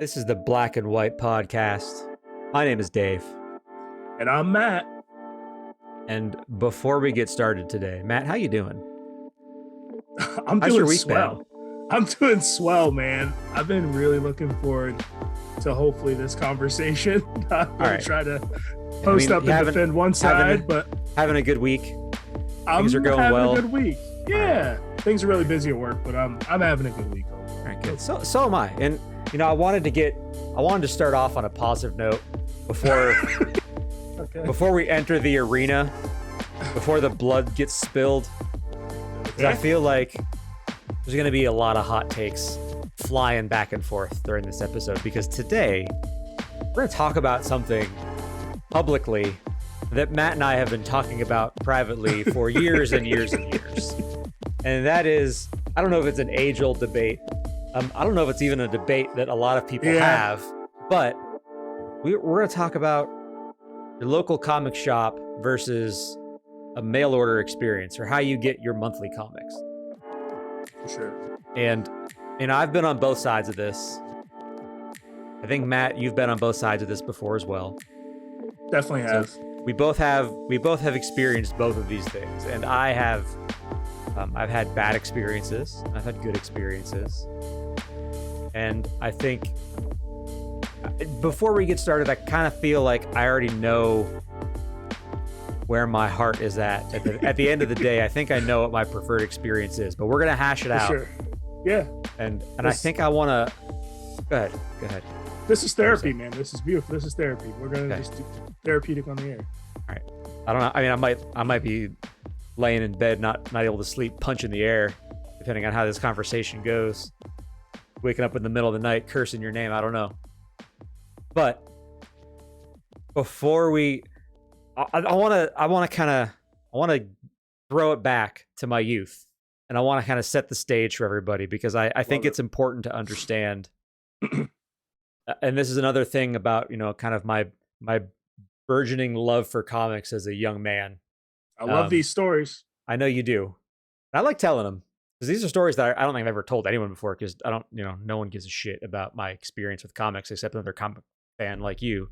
This is the Black and White Podcast. My name is Dave. And I'm Matt. And before we get started today, Matt, how you doing? I'm How's doing your week swell. been? I'm doing swell, man. I've been really looking forward to hopefully this conversation. I'm going to try to post up and defend one side, but having a good week. Things are going having well. A good week. Yeah, things are really busy at work, but I'm having a good week. All right, good. So am I. And I wanted to start off on a positive note before before we enter the arena, before the blood gets spilled. Because I feel like there's going to be a lot of hot takes flying back and forth during this episode, because today we're going to talk about something publicly that Matt and I have been talking about privately for years and years and years. And that is, I don't know if it's an age-old debate. I don't know if it's even a debate that a lot of people have, but we're going to talk about your local comic shop versus a mail order experience, or how you get your monthly comics. Sure. And I've been on both sides of this. I think, Matt, you've been on both sides of this before as well. Definitely have. So we both have experienced both of these things, and I have. I've had bad experiences. I've had good experiences. And I think before we get started, I kind of feel like I already know where my heart is at. At the end of the day, I think I know what my preferred experience is, but we're going to hash it out. Sure. Yeah. And I think I want to... Go ahead. This is therapy, man. This is beautiful. This is therapy. We're going to just do therapeutic on the air. All right. I don't know. I mean, I might be laying in bed, not able to sleep, punching the air, depending on how this conversation goes. Waking up in the middle of the night, cursing your name. I don't know. But before we, I want to throw it back to my youth, and I want to kind of set the stage for everybody, because I think it's important to understand. And this is another thing about, kind of my burgeoning love for comics as a young man. I love these stories. I know you do. I like telling them, because these are stories that I don't think I've ever told anyone before, because I don't, no one gives a shit about my experience with comics except another comic fan like you.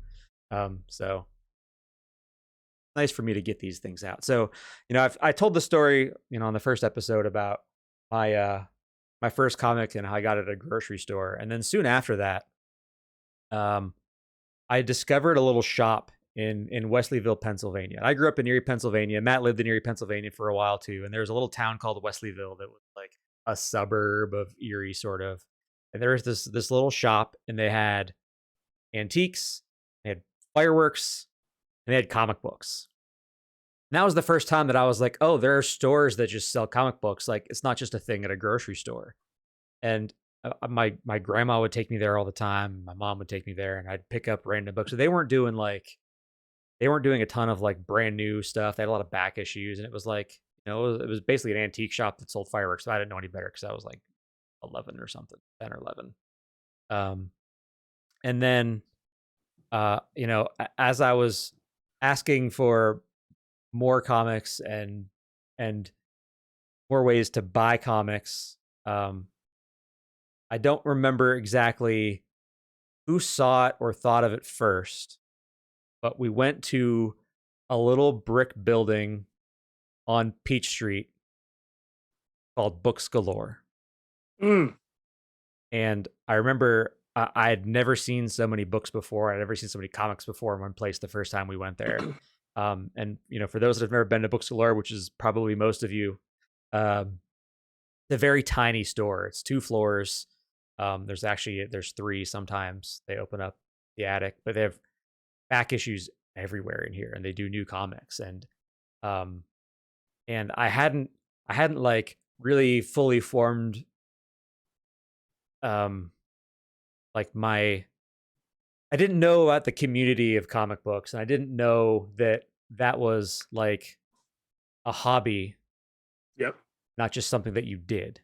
So nice for me to get these things out. So, I told the story, on the first episode about my first comic and how I got it at a grocery store. And then soon after that, I discovered a little shop in Wesleyville, Pennsylvania. I grew up in Erie, Pennsylvania. Matt lived in Erie, Pennsylvania for a while too. And there was a little town called Wesleyville that was like a suburb of Erie, sort of. And there was this little shop, and they had antiques, they had fireworks, and they had comic books. And that was the first time that I was like, oh, there are stores that just sell comic books. Like, it's not just a thing at a grocery store. And my grandma would take me there all the time. My mom would take me there, and I'd pick up random books. So they weren't doing a ton of like brand new stuff. They had a lot of back issues, and it was like, it was basically an antique shop that sold fireworks. So I didn't know any better, because I was like 11 or something, 10 or 11. And then, as I was asking for more comics and more ways to buy comics, I don't remember exactly who saw it or thought of it first, but we went to a little brick building on Peach Street called Books Galore. And I remember I had never seen so many books before. I'd never seen so many comics before in one place the first time we went there. And, for those that have never been to Books Galore, which is probably most of you, it's a very tiny store. It's 2 floors. There's 3 sometimes. They open up the attic, but they have back issues everywhere in here, and they do new comics. And I hadn't like really fully formed I didn't know about the community of comic books, and I didn't know that was like a hobby. Yep. Not just something that you did.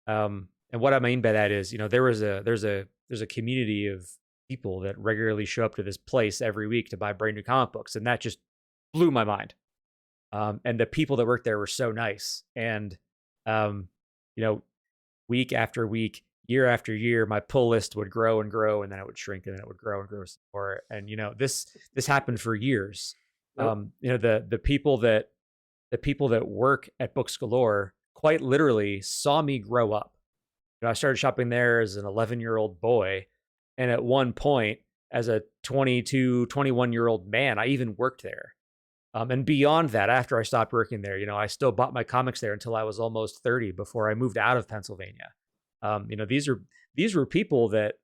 And what I mean by that is, there's a community of people that regularly show up to this place every week to buy brand new comic books, and that just blew my mind. And the people that worked there were so nice, and week after week, year after year, my pull list would grow and grow, and then it would shrink, and then it would grow and grow some more. And this happened for years. Yep. The people that work at Books Galore quite literally saw me grow up. I started shopping there as an 11-year-old boy, and at one point, as a 22, 21-year-old man, I even worked there. And beyond that, after I stopped working there, I still bought my comics there until I was almost 30 before I moved out of Pennsylvania. These were people that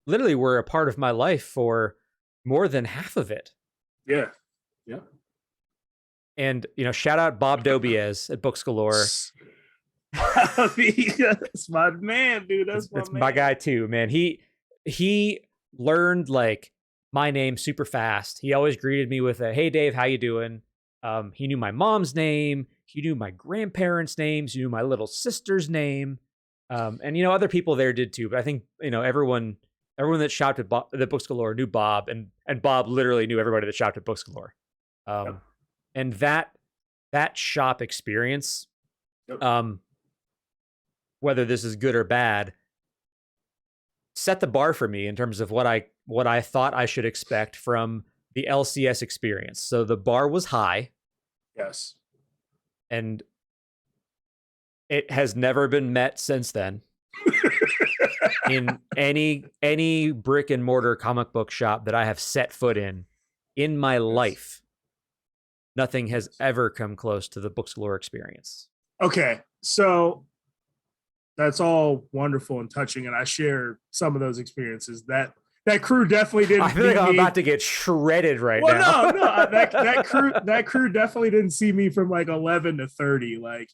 literally were a part of my life for more than half of it. Yeah. Yeah. And, shout out Bob Dobiez at Books Galore. That's my man, dude. That's my guy too, man. He learned like my name super fast. He always greeted me with a, "Hey Dave, how you doing?" He knew my mom's name. He knew my grandparents' names. He knew my little sister's name. And other people there did too. But I think everyone that shopped at the Books Galore knew Bob, and Bob literally knew everybody that shopped at Books Galore. Yep. And that shop experience, yep. Whether this is good or bad, set the bar for me in terms of what I thought I should expect from the LCS experience. So the bar was high. Yes. And it has never been met since then. In any brick and mortar comic book shop that I have set foot in my life, nothing has ever come close to the Books Galore experience. Okay, so that's all wonderful and touching, and I share some of those experiences. That crew definitely didn't. I feel like I'm about to get shredded right now. No. That crew definitely didn't see me from like 11 to 30. Like,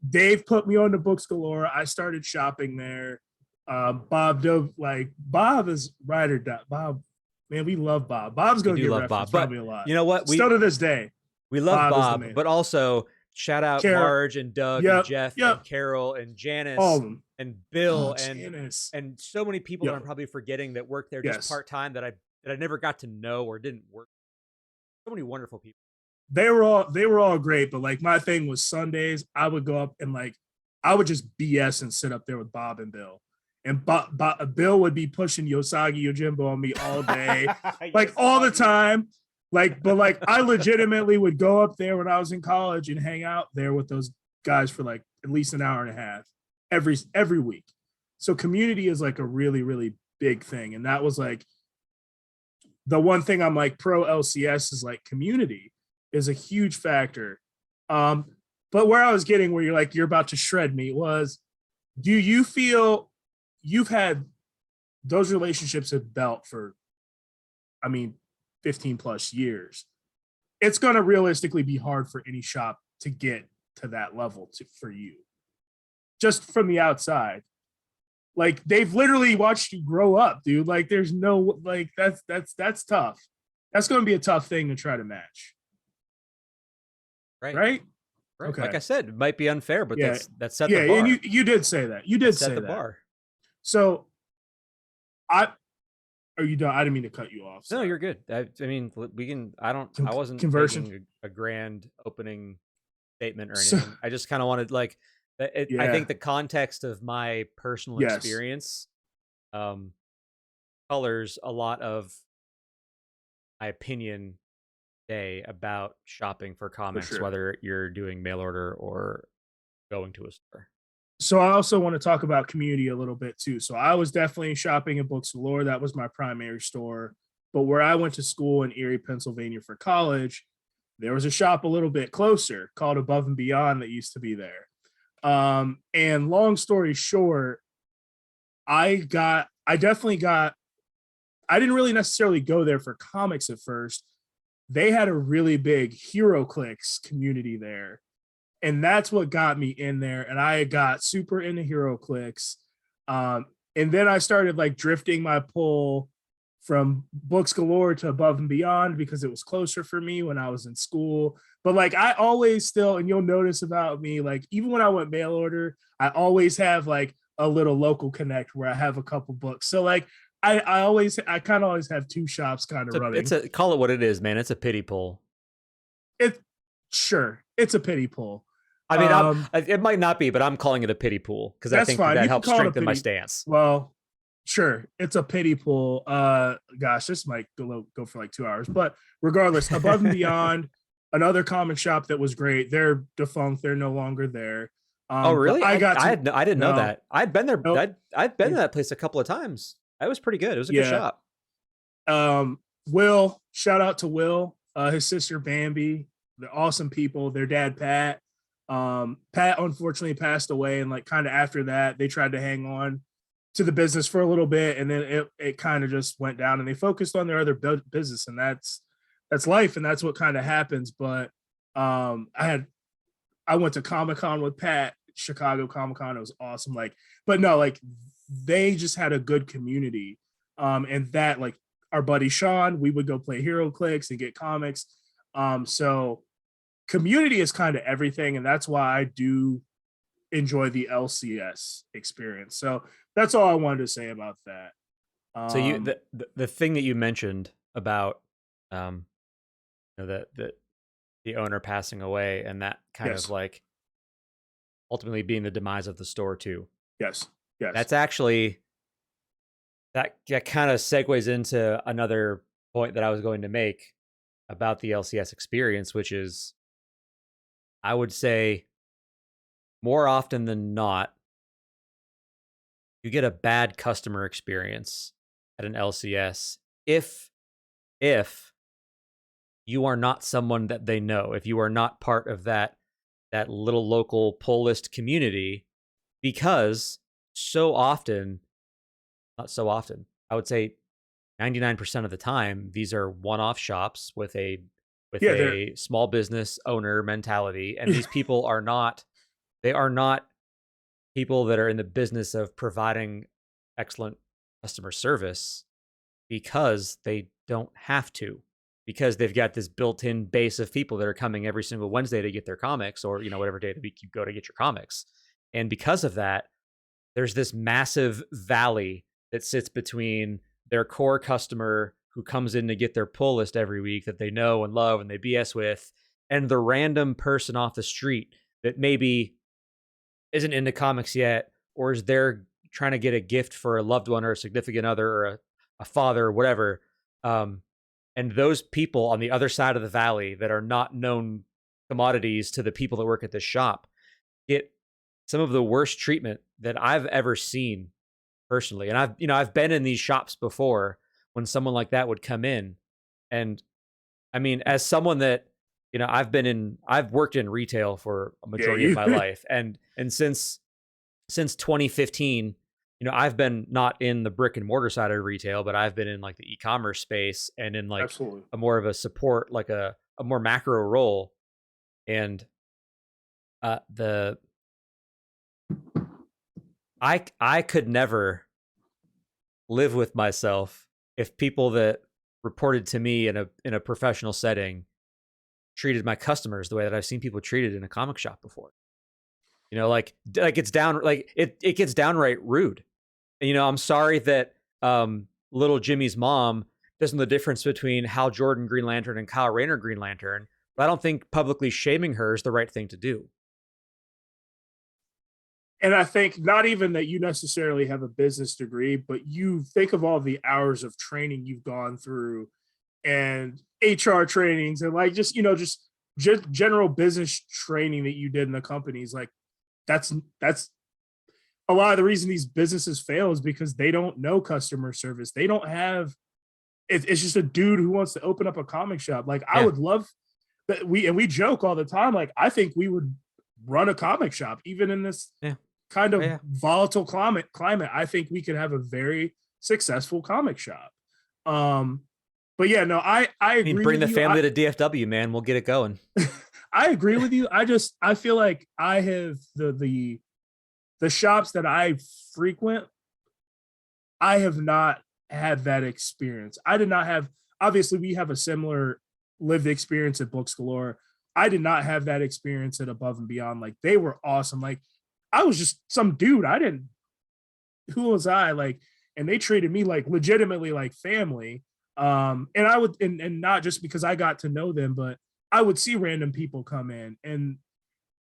Dave put me on to Books Galore. I started shopping there. Bob is ride or die. Bob, man, we love Bob. Bob's going to get referenced probably a lot. You know what? Still to this day, we love Bob, but also shout out Marge and Doug and Jeff and Carol and Janice and Bill and so many people that I'm probably forgetting that work there just part-time that I never got to know or didn't work. So many wonderful people. They were all great, but like my thing was Sundays, I would go up and like I would just BS and sit up there with Bob and Bill. And Bill would be pushing Yosagi Yojimbo on me all day, like all the time. But I legitimately would go up there when I was in college and hang out there with those guys for like at least an hour and a half every week. So community is like a really, really big thing. And that was like the one thing I'm like pro LCS is like community is a huge factor. But where I was getting where you're about to shred me was, do you feel you've had those relationships have built for, 15 plus years? It's going to realistically be hard for any shop to get to that level for you, just from the outside. Like, they've literally watched you grow up, dude. Like, there's no, like, that's tough. That's going to be a tough thing to try to match. Right. Okay. Like I said, it might be unfair, but that's set the bar. Yeah, and you did say that. You did say the bar. So, are you done? I didn't mean to cut you off. So. No, you're good. I wasn't conversion. making a grand opening statement or anything. I just kind of wanted I think the context of my personal experience colors a lot of my opinion today about shopping for comics, whether you're doing mail order or going to a store. So I also want to talk about community a little bit too. So I was definitely shopping at Books Galore. That was my primary store. But where I went to school in Erie, Pennsylvania for college, there was a shop a little bit closer called Above and Beyond that used to be there. And long story short, I didn't really necessarily go there for comics at first. They had a really big HeroClix community there. And that's what got me in there. And I got super into HeroClix. And then I started like drifting my pull from Books Galore to Above and Beyond because it was closer for me when I was in school. But like I always still, and you'll notice about me, like even when I went mail order, I always have like a little local connect where I have a couple books. So like I kind of always have two shops kind of running. Call it what it is, man. It's a pity pull. It's a pity pull. I mean, it might not be, but I'm calling it a pity pool because I That's think fine. that You can helps call it a strengthen my pity. stance. Well, sure, it's a pity pool. Gosh, this might go for like 2 hours, but regardless, Above and Beyond, another comic shop that was great. They're defunct. They're no longer there. Oh, But really? I got to I didn't know no, that. I'd been there. nope, I'd been to that place a couple of times. That was pretty good. It was a good yeah. shop. Will, shout out to Will, his sister Bambi. They're awesome people. Their dad Pat. Pat unfortunately passed away, and like kind of after that, they tried to hang on to the business for a little bit, and then it kind of just went down, and they focused on their other business, and that's life, and that's what kind of happens. But I went to Comic-Con with Pat, Chicago Comic-Con. It was awesome. Like, but no, like they just had a good community. And that like our buddy Sean, we would go play Hero Clicks and get comics. So community is kind of everything, and that's why I do enjoy the LCS experience. So that's all I wanted to say about that. So the thing that you mentioned about the owner passing away and that kind yes. of like ultimately being the demise of the store too. Yes. That's actually that kind of segues into another point that I was going to make about the LCS experience, which is I would say more often than not, you get a bad customer experience at an LCS if you are not someone that they know, if you are not part of that little local pull list community, because not so often, I would say 99% of the time, these are one-off shops with a small business owner mentality, and these people are not people that are in the business of providing excellent customer service because they don't have to, because they've got this built-in base of people that are coming every single Wednesday to get their comics, or whatever day of the week you go to get your comics. And because of that, there's this massive valley that sits between their core customer who comes in to get their pull list every week that they know and love and they BS with, and the random person off the street that maybe isn't into comics yet, or is there trying to get a gift for a loved one or a significant other or a father or whatever. And those people on the other side of the valley that are not known commodities to the people that work at this shop get some of the worst treatment that I've ever seen personally. And I've been in these shops before when someone like that would come in. And I mean, as someone that, I've worked in retail for a majority of my life. And since 2015, I've been not in the brick and mortar side of retail, but I've been in like the e-commerce space and in like Absolutely. a more of a support, like a more macro role. And I could never live with myself if people that reported to me in a professional setting treated my customers the way that I've seen people treated in a comic shop before. Like it's it gets downright rude. And, I'm sorry that little Jimmy's mom doesn't know the difference between Hal Jordan Green Lantern and Kyle Rayner Green Lantern, but I don't think publicly shaming her is the right thing to do. And I think not even that you necessarily have a business degree, but you think of all the hours of training you've gone through and HR trainings and like just general business training that you did in the companies. Like that's a lot of the reason these businesses fail is because they don't know customer service. They don't have it's just a dude who wants to open up a comic shop. Like I would love that we joke all the time. Like I think we would run a comic shop even in this kind of volatile climate. I think we could have a very successful comic shop. But yeah, no, I agree. Bring the family to DFW, man. We'll get it going. I agree with you. I feel like I have the shops that I frequent, I have not had that experience. I did not have, obviously we have a similar lived experience at Books Galore. I did not have that experience at Above and Beyond. Like they were awesome. Like I was just some dude. Who was I? Like, and they treated me like legitimately like family. And I would, and not just because I got to know them, but I would see random people come in and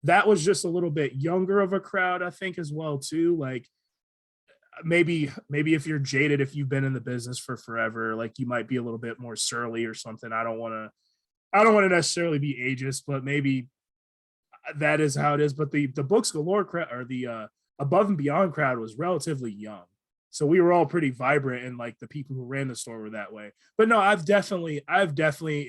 that was just a little bit younger of a crowd, I think, as well too. Like maybe if you're jaded, if you've been in the business for forever, like you might be a little bit more surly or something. I don't want to necessarily be ageist, but maybe that is how it is. But the Books Galore crowd, or the Above and Beyond crowd, was relatively young, so we were all pretty vibrant, and like the people who ran the store were that way. But no, I've definitely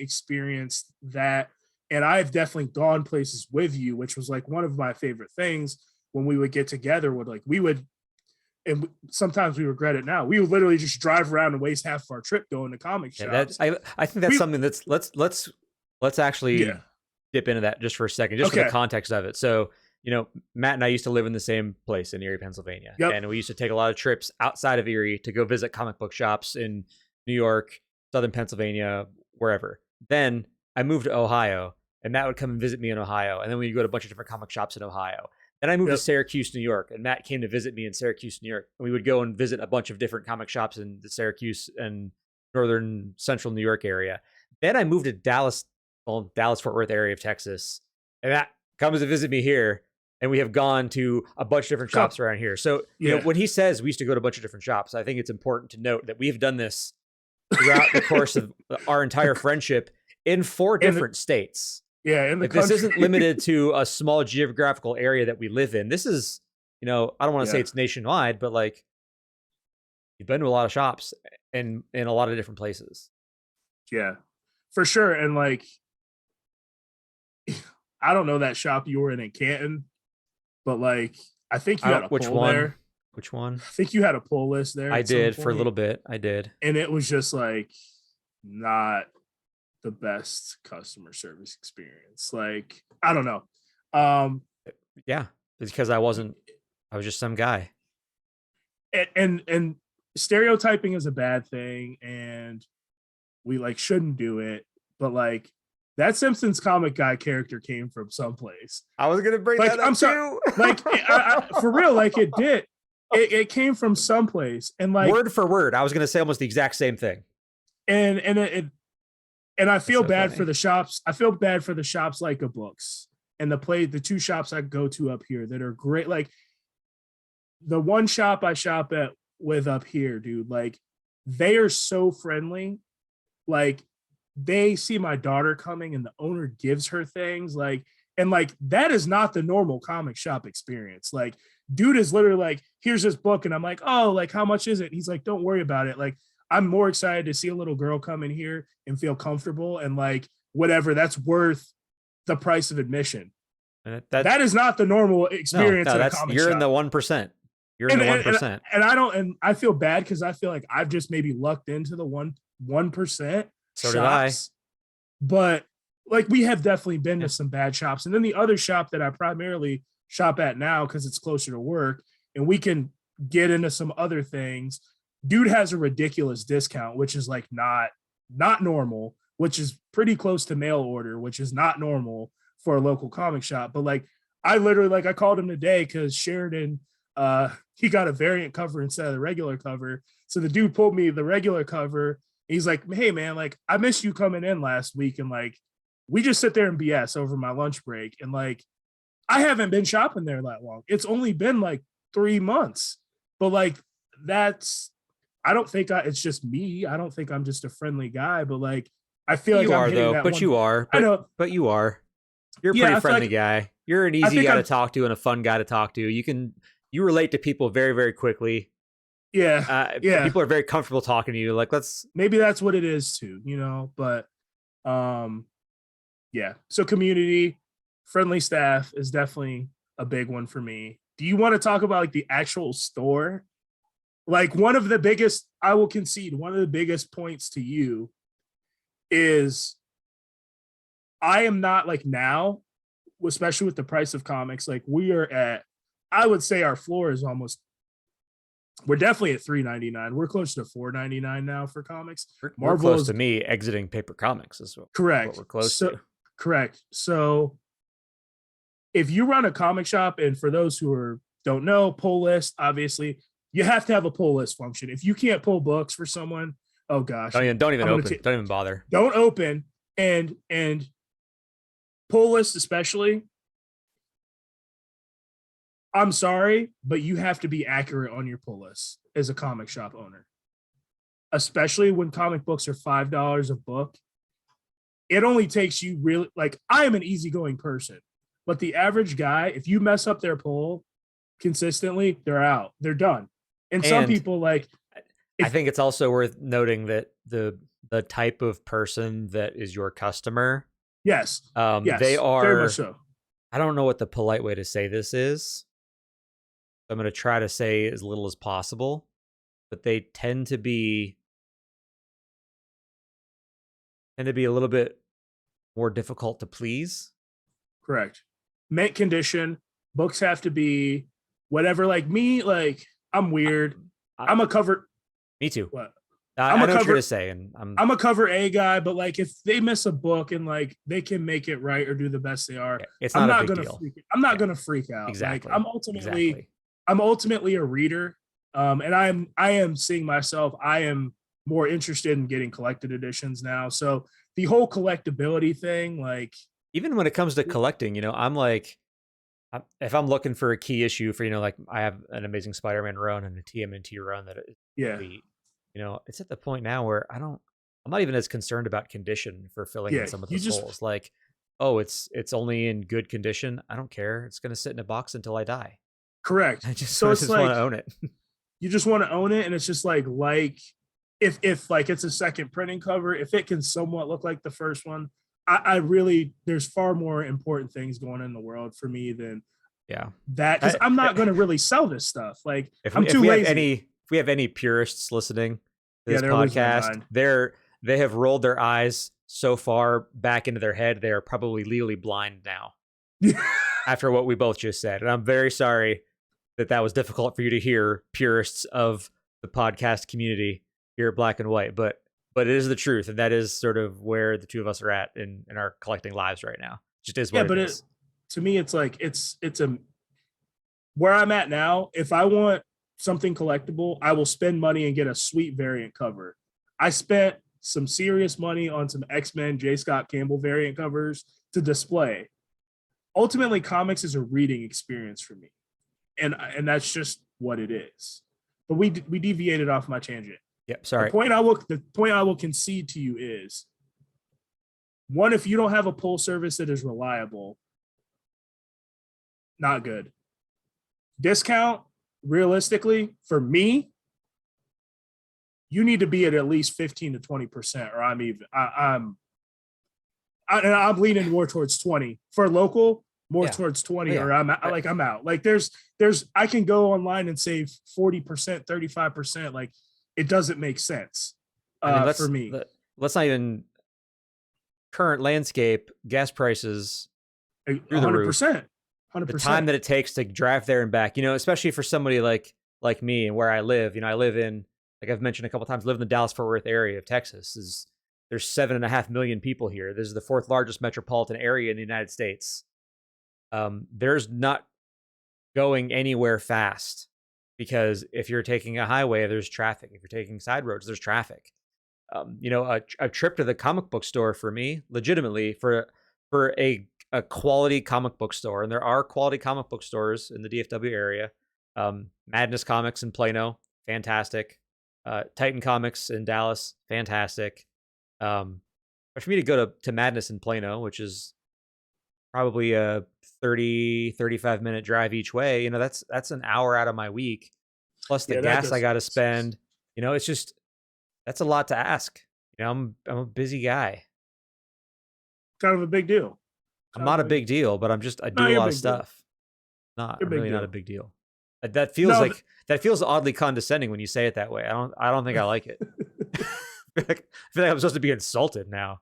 experienced that, and I've definitely gone places with you, which was like one of my favorite things when we would get together. Would like we would, and sometimes we regret it now. We would literally just drive around and waste half of our trip going to comic shops. I think that's something that's let's actually dip into that just for a second, just for the context of it. So, Matt and I used to live in the same place in Erie, Pennsylvania. Yep. And we used to take a lot of trips outside of Erie to go visit comic book shops in New York, Southern Pennsylvania, wherever. Then I moved to Ohio, and Matt would come and visit me in Ohio. And then we'd go to a bunch of different comic shops in Ohio. Then I moved to Syracuse, New York, and Matt came to visit me in Syracuse, New York. And we would go and visit a bunch of different comic shops in the Syracuse and northern central New York area. Then I moved to Dallas, Fort Worth area of Texas. And Matt comes to visit me here. And we have gone to a bunch of different shops around here. So, when he says we used to go to a bunch of different shops, I think it's important to note that we've done this throughout the course of our entire friendship in 4 different states. Yeah, in the country. This isn't limited to a small geographical area that we live in. This is, I don't want to say it's nationwide, but like, you've been to a lot of shops and in a lot of different places. Yeah, for sure. And like, I don't know that shop you were in Canton, but like, I think you had a pull there. Which one? I think you had a pull list there. I did for a little bit. I did. And it was just like not the best customer service experience. Like, I don't know. Yeah, it's because I was just some guy. And stereotyping is a bad thing, and we like shouldn't do it. But like, that Simpsons comic guy character came from someplace. I was gonna bring that up. I'm sorry, like for real, like it did. It came from someplace, and like word for word, I was gonna say almost the exact same thing. And I feel bad for the shops. I feel bad for the shops like a Books and the 2 shops I go to up here that are great. Like the one shop I shop at with up here, dude. Like they are so friendly. Like, they see my daughter coming and the owner gives her things, like, and like that is not the normal comic shop experience. Like, dude is literally like, here's this book, and I'm like, oh, like how much is it? He's like, don't worry about it. Like, I'm more excited to see a little girl come in here and feel comfortable, and like whatever, that's worth the price of admission. That is not the normal experience. No, you're in the 1%. You're in the 1%. And I feel bad because I feel like I've just maybe lucked into the 1%. So did I. But like, we have definitely been to some bad shops. And then the other shop that I primarily shop at now, because it's closer to work and we can get into some other things, dude has a ridiculous discount, which is like not normal, which is pretty close to mail order, which is not normal for a local comic shop. But like, I literally, like, I called him today because Sheridan, he got a variant cover instead of the regular cover. So the dude pulled me the regular cover. He's like, hey man, like I missed you coming in last week. And like, we just sit there and BS over my lunch break. And like, I haven't been shopping there that long. It's only been like 3 months, but like, I don't think it's just me. I don't think I'm just a friendly guy, but like, I feel like you are though, but you are, I know, but you are, you're a pretty friendly guy. You're an easy guy to talk to and a fun guy to talk to. You relate to people very, very quickly. Yeah. People are very comfortable talking to you. Like, maybe that's what it is too, but, yeah. So community, friendly staff is definitely a big one for me. Do you want to talk about like the actual store? Like, I will concede, one of the biggest points to you is I am not like now, especially with the price of comics, like we are at, I would say our floor is we're definitely at $3.99. We're close to $4.99 now for comics. We're close to me exiting paper comics as well. Correct. What we're close to. Correct. So if you run a comic shop, and for those who don't know, pull list, obviously, you have to have a pull list function. If you can't pull books for someone, oh gosh. Don't even open. Don't even bother. Don't open. And pull list especially, I'm sorry, but you have to be accurate on your pull list as a comic shop owner, especially when comic books are $5 a book. It only takes you really, like, I am an easygoing person, but the average guy, if you mess up their pull consistently, they're out, they're done. And some And people, like, I think it's also worth noting that the type of person that is your customer, yes, they very much are. so. I don't know what the polite way to say this is. I'm going to try to say as little as possible, but they tend to be a little bit more difficult to please. Correct. Mint condition. Books have to be whatever. Like me, like I'm weird. I'm a cover. Me too. What? I know what you're gonna say, and I'm a cover A guy, but like if they miss a book and like they can make it right or do the best they are, it's not a big deal. I'm not gonna freak out. Exactly. Like I'm ultimately a reader. And I am seeing myself, I am more interested in getting collected editions now. So the whole collectability thing, like even when it comes to collecting, you know, I'm like, if I'm looking for a key issue for, you know, like I have an Amazing Spider-Man run and a TMNT run that is complete, you know, it's at the point now where I'm not even as concerned about condition for filling in some of those holes. Like, oh, it's only in good condition. I don't care. It's going to sit in a box until I die. Correct. I just want to own it. You just want to own it, and it's just like if like it's a second printing cover, if it can somewhat look like the first one, I really, there's far more important things going on in the world for me than that, because I'm not going to really sell this stuff. Like I'm too lazy. If we have any purists listening to this podcast, they have rolled their eyes so far back into their head they are probably legally blind now. After what we both just said, and I'm very sorry that was difficult for you to hear, purists of the podcast community here at Black and White, but it is the truth, and that is sort of where the two of us are at in our collecting lives right now. It just is what it is. To me, it's like it's a where I'm at now. If I want something collectible, I will spend money and get a sweet variant cover. I spent some serious money on some X-Men J. Scott Campbell variant covers to display. Ultimately, comics is a reading experience for me. And that's just what it is. But we deviated off my tangent. Yep, sorry. The point I will concede to you is, one, if you don't have a pull service that is reliable, not good. Discount, realistically, for me, you need to be at least 15 to 20%, or I'm leaning more towards 20 for local. Towards 20 or I'm out. Like there's I can go online and save 40%, 35%. Like it doesn't make sense for me. Let's not even current landscape, gas prices through 100%, the roof. 100%. The time that it takes to drive there and back, you know, especially for somebody like me and where I live, you know, I live in, like I've mentioned a couple of times, live in the Dallas-Fort Worth area of Texas. There's 7.5 million people here. This is the 4th largest metropolitan area in the United States. There's not going anywhere fast, because if you're taking a highway, there's traffic. If you're taking side roads, there's traffic. You know, a trip to the comic book store for me, legitimately, for a quality comic book store, and there are quality comic book stores in the DFW area. Madness Comics in Plano, fantastic. Titan Comics in Dallas, fantastic. But for me to go to Madness in Plano, which is probably a 35 minute drive each way, you know, that's an hour out of my week, plus the gas I got to spend. You know, it's just, that's a lot to ask. You know, I'm a busy guy. Kind of a big deal. I'm not a big deal, but I do a lot of stuff. I'm really not a big deal. That feels oddly condescending when you say it that way. I don't think I like it. I feel like I'm supposed to be insulted now.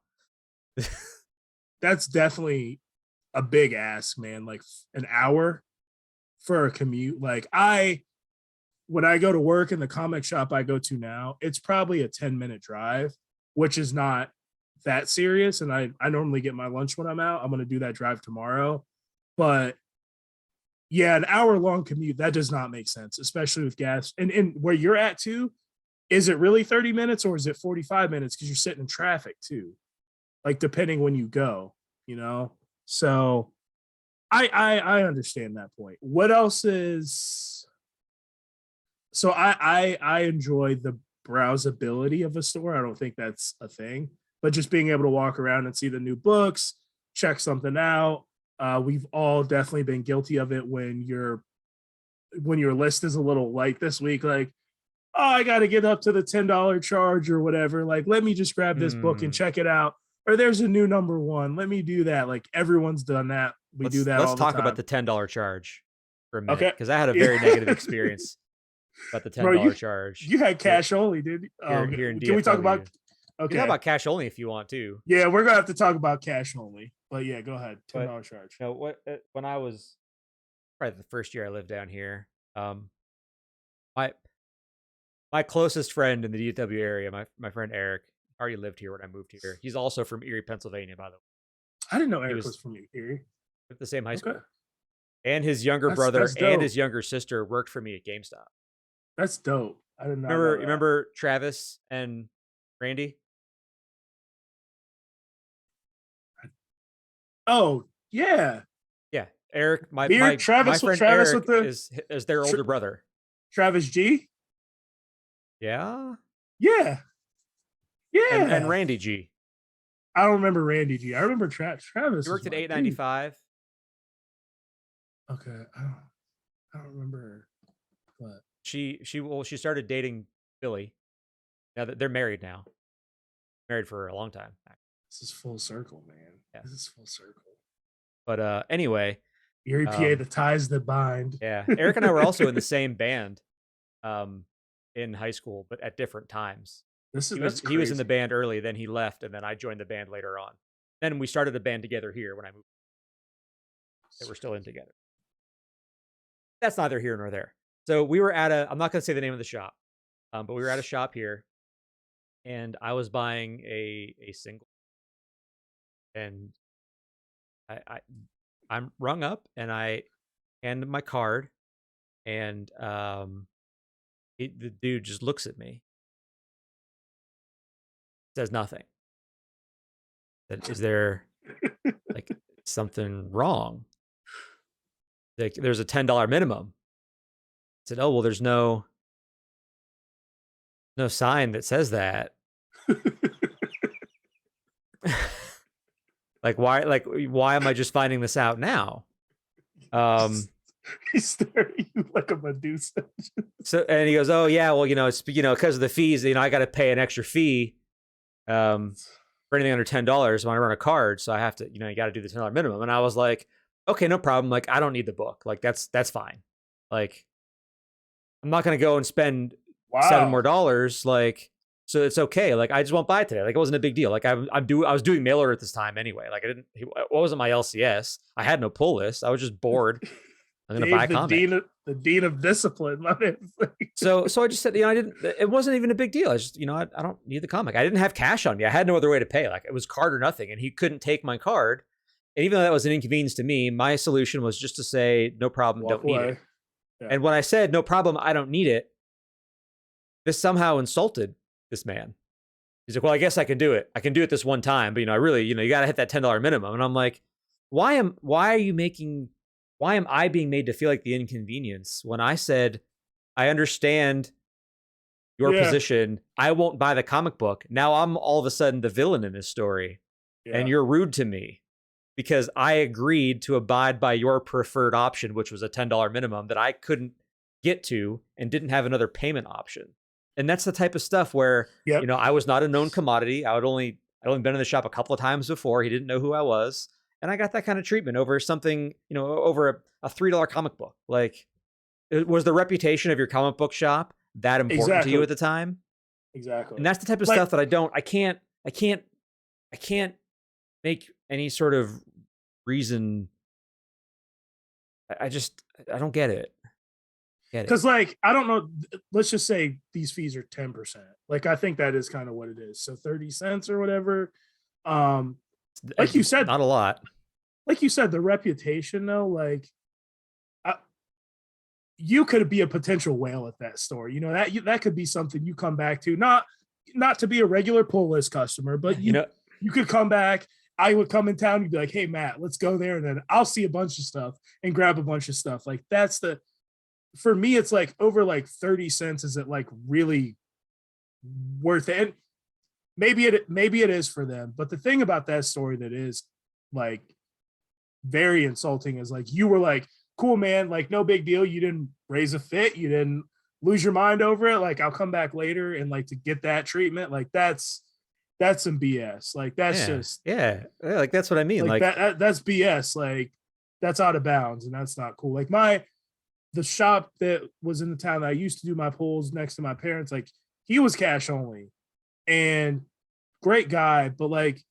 That's definitely a big ask, man. Like an hour for a commute. Like when I go to work in the comic shop I go to now, it's probably a 10-minute drive, which is not that serious. And I normally get my lunch when I'm out. I'm going to do that drive tomorrow. But yeah, an hour-long commute, that does not make sense, especially with gas. And where you're at too, is it really 30 minutes or is it 45 minutes? Because you're sitting in traffic too. Like depending when you go, you know? So I understand that point. What else is so I enjoy the browsability of a store. I don't think that's a thing, but just being able to walk around and see the new books, check something out. We've all definitely been guilty of it when your list is a little light this week, like, oh, I got to get up to the $10 charge or whatever. Like, let me just grab this book and check it out. Or there's a new number one. Let me do that. Like everyone's done that. We do that all the time. Let's talk about the $10 charge for a minute, because I had a very negative experience about the $10 charge. You had cash only, dude. Here in DFW. Can we talk about? Okay. You know about cash only if you want to. Yeah, we're gonna have to talk about cash only. But yeah, go ahead. $10 charge. You know, when I was probably the first year I lived down here, my closest friend in the DFW area, my friend Eric, already lived here when I moved here. He's also from Erie, Pennsylvania, by the way. I didn't know Eric was from Erie. At the same high school. And his younger brother and his younger sister worked for me at GameStop. That's dope. I didn't know. Remember Travis and Randy? Oh, yeah. Yeah. Eric, my Travis, my friend Travis Eric is their older brother. Travis G? Yeah. Yeah. Yeah. And Randy G. I don't remember Randy G. I remember Travis. He worked at 895. Okay. I don't remember her. But she started dating Billy. Now that they're married now. Married for a long time. This is full circle, man. Yeah. This is full circle. But anyway. Erie PA, the ties that bind. Yeah. Eric and I were also in the same band in high school, but at different times. He was in the band early, then he left, and then I joined the band later on. Then we started a band together here when I moved. That we're still in together. That's neither here nor there. So we were at I'm not going to say the name of the shop, but we were at a shop here, and I was buying a single, and I'm rung up, and I handed my card, and the dude just looks at me, says nothing. Is there like something wrong? Like there's a $10 minimum. I said, oh well, there's no sign that says that. why am I just finding this out now? He's staring at you like a Medusa. And he goes, oh yeah, well, it's because of the fees, I got to pay an extra fee for anything under $10 when I run a card, so I have to, you got to do the $10 minimum. And I was like, okay, no problem. Like, I don't need the book. Like, that's fine. Like, I'm not gonna go and spend $7 more. Like, so it's okay. Like, I just won't buy it today. Like, it wasn't a big deal. Like, I was doing mail order at this time anyway. Like, it wasn't my LCS. I had no pull list. I was just bored. I'm gonna buy a comic. The dean of discipline. So I just said, it wasn't even a big deal. I just, I don't need the comic. I didn't have cash on me. I had no other way to pay. Like, it was card or nothing, and he couldn't take my card. And even though that was an inconvenience to me, my solution was just to say, no problem, don't need it. Yeah. And when I said, no problem, I don't need it, this somehow insulted this man. He's like, well, I guess I can do it. I can do it this one time, but I really, you got to hit that $10 minimum. And I'm like, why am I being made to feel like the inconvenience when I said, I understand your position. I won't buy the comic book. Now I'm all of a sudden the villain in this story, and you're rude to me because I agreed to abide by your preferred option, which was a $10 minimum that I couldn't get to and didn't have another payment option. And that's the type of stuff where, I was not a known commodity. I'd only been in the shop a couple of times before. He didn't know who I was. And I got that kind of treatment over something, over a $3 comic book. Like, was the reputation of your comic book shop that important to you at the time? Exactly. And that's the type of stuff that I can't make any sort of reason. I don't get it. Because I don't know, let's just say these fees are 10%. Like, I think that is kind of what it is. So 30 cents or whatever. Like you said, not a lot. Like you said, the reputation though, you could be a potential whale at that store. That could be something you come back to, not to be a regular pull list customer, but you could come back I would come in town, you'd be like, hey Matt, let's go there. And then I'll see a bunch of stuff and grab a bunch of stuff. Like that's for me, it's like over like 30 cents. Is it like really worth it? And maybe it is for them. But the thing about that story that is like very insulting is like you were like, cool, man, like no big deal. You didn't raise a fit, you didn't lose your mind over it. Like I'll come back later and like to get that treatment. Like that's some BS. Like that's just like that's what I mean. Like that's BS. Like that's out of bounds and that's not cool. Like the shop that was in the town that I used to do my pulls next to my parents, like he was cash only and great guy, but like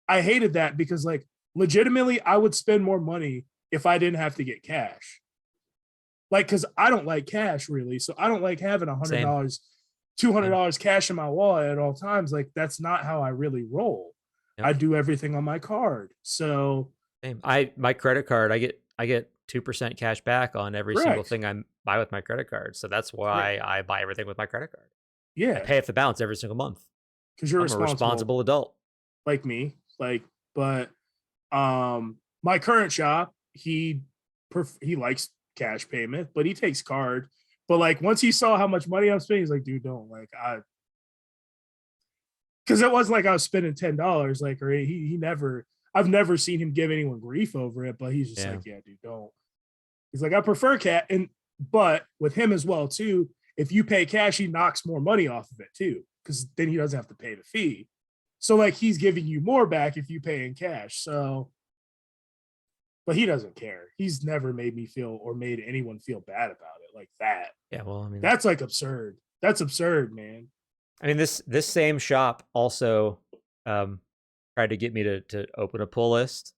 I hated that because like legitimately I would spend more money if I didn't have to get cash. Like, cause I don't like cash really. So I don't like having $100, $200 cash in my wallet at all times. Like that's not how I really roll. Yep. I do everything on my card. So same. My credit card, I get 2% cash back on every single thing I buy with my credit card. So that's why I buy everything with my credit card. Yeah. I pay off the balance every single month. Because you're a responsible adult. Like me. Like, but my current shop, he likes cash payment, but he takes card. But like once he saw how much money I'm spending, he's like, dude, don't like because it wasn't like I was spending $10, like, or he never, I've never seen him give anyone grief over it, but he's just like, yeah, dude, don't. He's like, I prefer cash. But with him as well, too, if you pay cash, he knocks more money off of it too, because then he doesn't have to pay the fee. So like he's giving you more back if you pay in cash. So, but he doesn't care. He's never made me feel or made anyone feel bad about it like that. Yeah, well, I mean, that's like absurd. That's absurd, man. I mean, this same shop also tried to get me to open a pull list.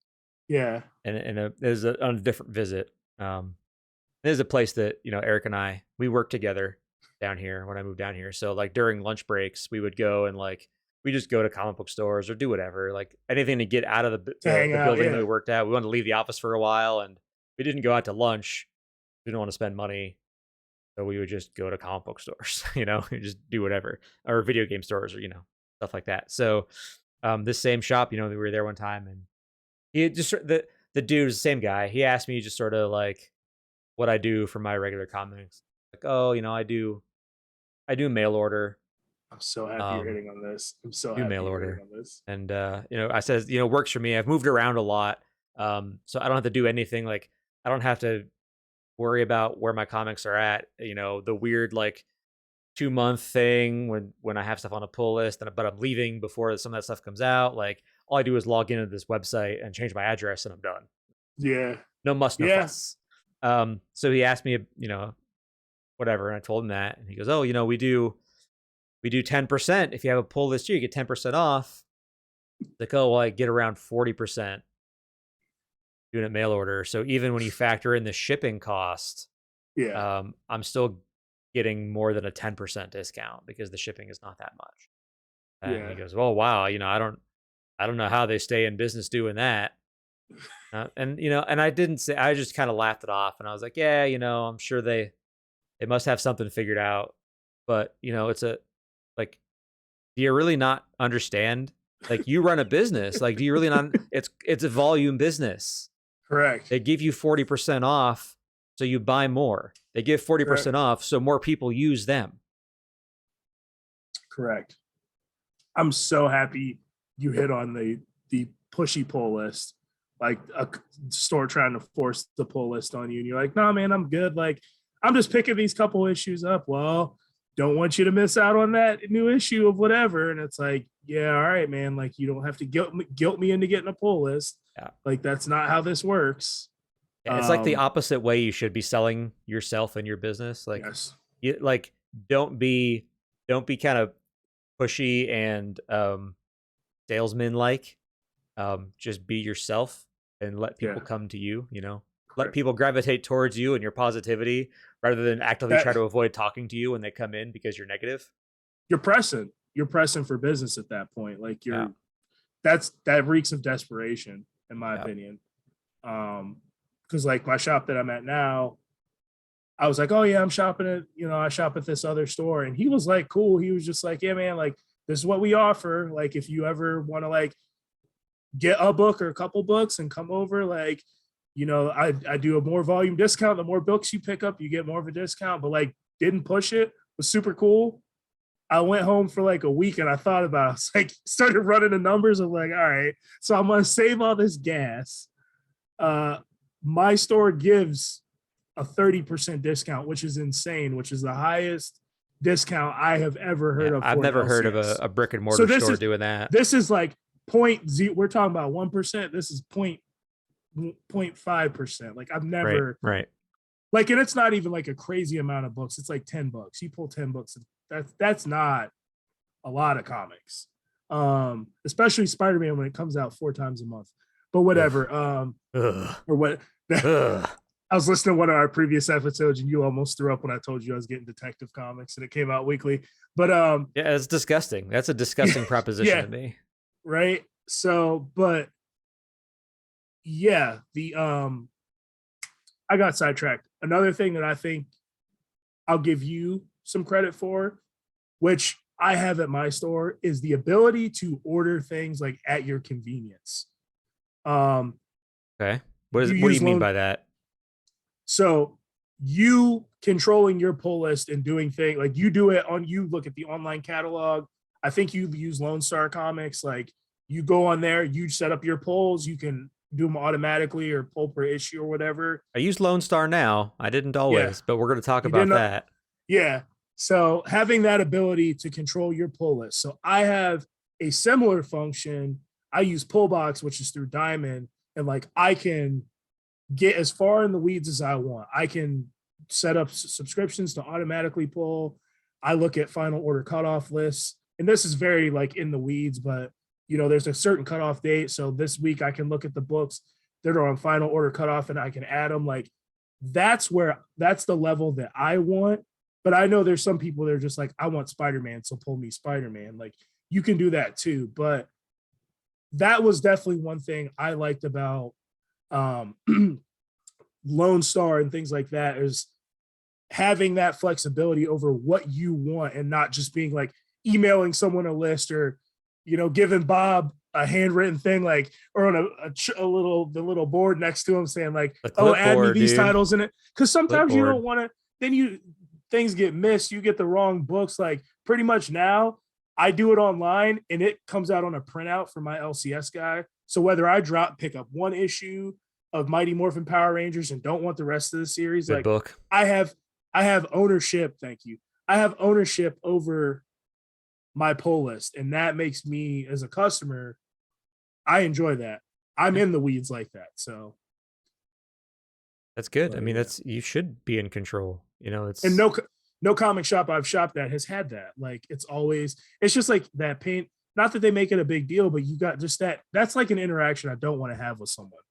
Yeah, and there's on a different visit. There's a place that Eric and we worked together down here when I moved down here. So like during lunch breaks, we would go and like we just go to comic book stores or do whatever, like anything to get out of the building that we worked at. We wanted to leave the office for a while, and we didn't go out to lunch. We didn't want to spend money. So we would just go to comic book stores, just do whatever, or video game stores or, stuff like that. So this same shop, we were there one time, and he just, the dude is the same guy. He asked me just sort of like what I do for my regular comics. Like, oh, I do mail order. I'm so happy you're hitting on this. I'm so happy mail you're order hitting on this. And, I said, works for me. I've moved around a lot. So I don't have to do anything. Like I don't have to worry about where my comics are at, the weird like 2-month thing when I have stuff on a pull list, but I'm leaving before some of that stuff comes out. Like all I do is log into this website and change my address and I'm done. Yeah. No muss, no fuss. So he asked me, whatever. And I told him that, and he goes, oh, we do 10%. If you have a pull list here, you get 10% off. Like, oh, well, I get around 40% doing a mail order. So even when you factor in the shipping cost, I'm still getting more than a 10% discount because the shipping is not that much. And he goes, "Oh wow, I don't know how they stay in business doing that." And I didn't say. I just kind of laughed it off, and I was like, "Yeah, I'm sure they must have something figured out." But it's like, do you really not understand? Like you run a business. Like, do you really not? It's a volume business. Correct. They give you 40% off, so you buy more. They give 40% off, so more people use them. Correct. I'm so happy you hit on the pushy pull list, like a store trying to force the pull list on you, and you're like, "Nah, man, I'm good. Like, I'm just picking these couple issues up." Well, don't want you to miss out on that new issue of whatever. And it's like, yeah, all right, man. Like, you don't have to guilt me into getting a pull list. Yeah. Like, that's not how this works. Yeah, it's like the opposite way you should be selling yourself and your business. Like, don't be kind of pushy and salesman like. Just be yourself and let people come to you. Let people gravitate towards you and your positivity rather than actively try to avoid talking to you when they come in because you're negative. You're pressing for business at that point. Like that reeks of desperation, in my opinion. Because like my shop that I'm at now, I was like, oh yeah, I'm shopping at, I shop at this other store. And he was like, cool. He was just like, yeah, man, like this is what we offer. Like if you ever want to like get a book or a couple books and come over. Like, I do a more volume discount. The more books you pick up, you get more of a discount, but like didn't push it. Was super cool. I went home for like a week and I thought about it. I was like, started running the numbers of like, all right, so I'm going to save all this gas. My store gives a 30% discount, which is insane, which is the highest discount I have ever heard of. I've never heard of a brick and mortar store doing that. This is like point Z. We're talking about 1%. This is 0.5%. Like I've never right. Like, and it's not even like a crazy amount of books. It's like $10. You pull 10 books. That's not a lot of comics. Especially Spider-Man when it comes out 4 times a month. But whatever. Or what? I was listening to one of our previous episodes and you almost threw up when I told you I was getting Detective Comics and it came out weekly. But yeah, it's disgusting. That's a disgusting proposition to me. Right. So, but yeah, I got sidetracked. Another thing that I think I'll give you some credit for, which I have at my store, is the ability to order things like at your convenience. Okay. What do you mean by that? So you controlling your pull list and doing things like you look at the online catalog. I think you use Lone Star Comics. Like you go on there, you set up your polls, you can do them automatically or pull per issue or whatever. I use Lone Star now. I didn't always, but we're going to talk about that. Yeah. So having that ability to control your pull list. So I have a similar function. I use Pullbox, which is through Diamond, and like I can get as far in the weeds as I want. I can set up subscriptions to automatically pull. I look at final order cutoff lists, and this is very like in the weeds, but there's a certain cutoff date. So this week I can look at the books that are on final order cutoff and I can add them. Like that's the level that I want. But I know there's some people that are just like, I want Spider-Man, so pull me Spider-Man. Like you can do that too. But that was definitely one thing I liked about Lone Star and things like that, is having that flexibility over what you want and not just being like emailing someone a list or giving Bob a handwritten thing, like, or on the little board next to him saying like, oh, add me these titles in it. Because sometimes you don't want to, then things get missed. You get the wrong books. Like pretty much now I do it online and it comes out on a printout for my LCS guy. So whether I pick up one issue of Mighty Morphin Power Rangers and don't want the rest of the series, like book, I have ownership. Thank you. I have ownership over my pull list, and that makes me as a customer, I enjoy that. I'm in the weeds like that, so that's good. I mean, you should be in control. It's and no comic shop I've shopped at has had that. Like it's just like that paint. Not that they make it a big deal, but you got just that's like an interaction I don't want to have with someone.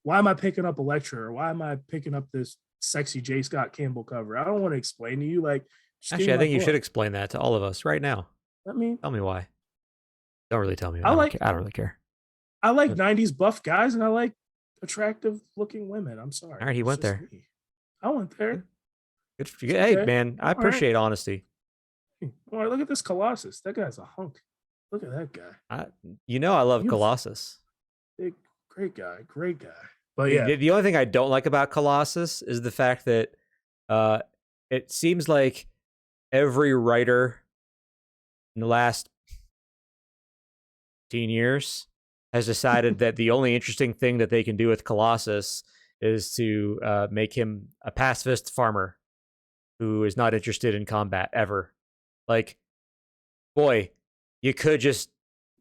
Why am I picking up Elektra, or why am I picking up this sexy J. Scott Campbell cover? I don't want to explain to you. Like, actually, I think you should explain that to all of us right now. I mean, tell me why. Don't really tell me. I don't really care. I like 90s buff guys and I like attractive looking women. I'm sorry. All right, he went there. Me. I went there. Good for you. Hey, man, I appreciate honesty. All right, look at this Colossus. That guy's a hunk. Look at that guy. I love Colossus. Great guy. But yeah. The only thing I don't like about Colossus is the fact that it seems like every writer in the last 15 years has decided that the only interesting thing that they can do with Colossus is to make him a pacifist farmer who is not interested in combat ever. Like, boy, you could just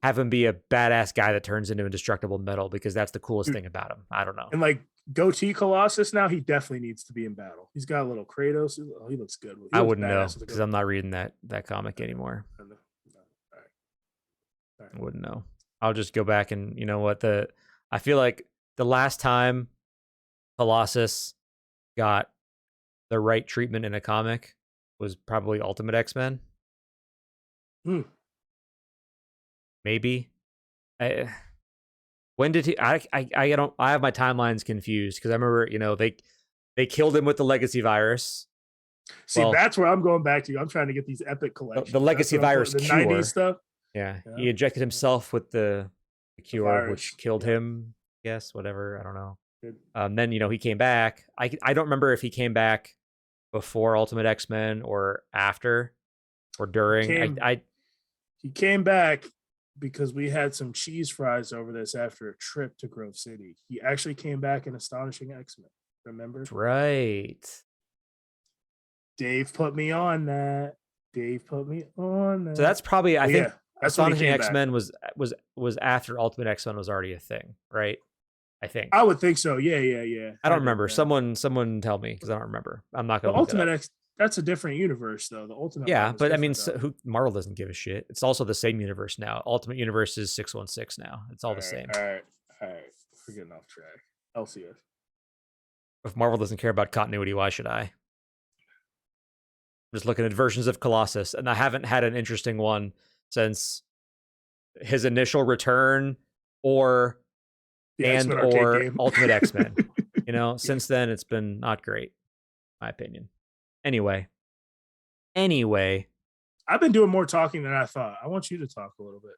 have him be a badass guy that turns into indestructible metal, because that's the coolest thing about him. I don't know. And like goatee Colossus now, he definitely needs to be in battle. He's got a little Kratos. Oh, he looks good. I wouldn't know because I'm not reading that comic anymore. All right. I wouldn't know. I'll just go back and I feel like the last time Colossus got the right treatment in a comic was probably Ultimate X-Men. Maybe. When did he? I have my timelines confused because I remember they killed him with the legacy virus. See, that's where I'm going back to. I'm trying to get these epic collections. The legacy virus the cure. 90s stuff. Yeah, he injected himself with the the The cure, virus. which killed Yep. him. Yes, whatever. I don't know. Good. Then he came back. I don't remember if he came back before Ultimate X-Men or after or during. He came back because we had some cheese fries over this after a trip to Grove City. He actually came back in Astonishing X-Men. Remember? That's right. Dave put me on that. Dave put me on that. So that's probably, I Well, think yeah, that's when he Astonishing came X-Men back. was after Ultimate X-Men was already a thing, right? I think. I would think so. Yeah. I don't Had to have remember. been. Someone tell me because I don't remember. I'm not The gonna look it Ultimate up. X, that's a different universe though. The Ultimate Yeah, one was but I mean, different though. who Marvel doesn't give a shit. It's also the same universe now. Ultimate Universe is 616 now. It's all the same. All right. We're getting off track. LCS. If Marvel doesn't care about continuity, why should I? I'm just looking at versions of Colossus, and I haven't had an interesting one since his initial return or The X-Men arcade game. Ultimate X-Men. Since then it's been not great, in my opinion. Anyway, I've been doing more talking than I thought. I want you to talk a little bit.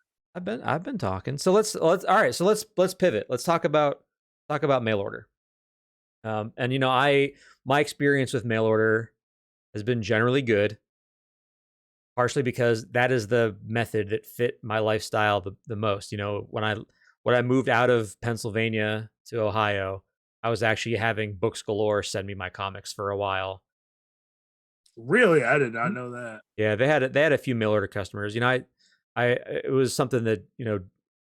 I've been talking. So let's all right. So let's pivot. Let's talk about mail order. And my experience with mail order has been generally good, partially because that is the method that fit my lifestyle the most. When I moved out of Pennsylvania to Ohio, I was actually having Books Galore send me my comics for a while. Really, I did not know that. Yeah, they had a few mail order customers. It was something that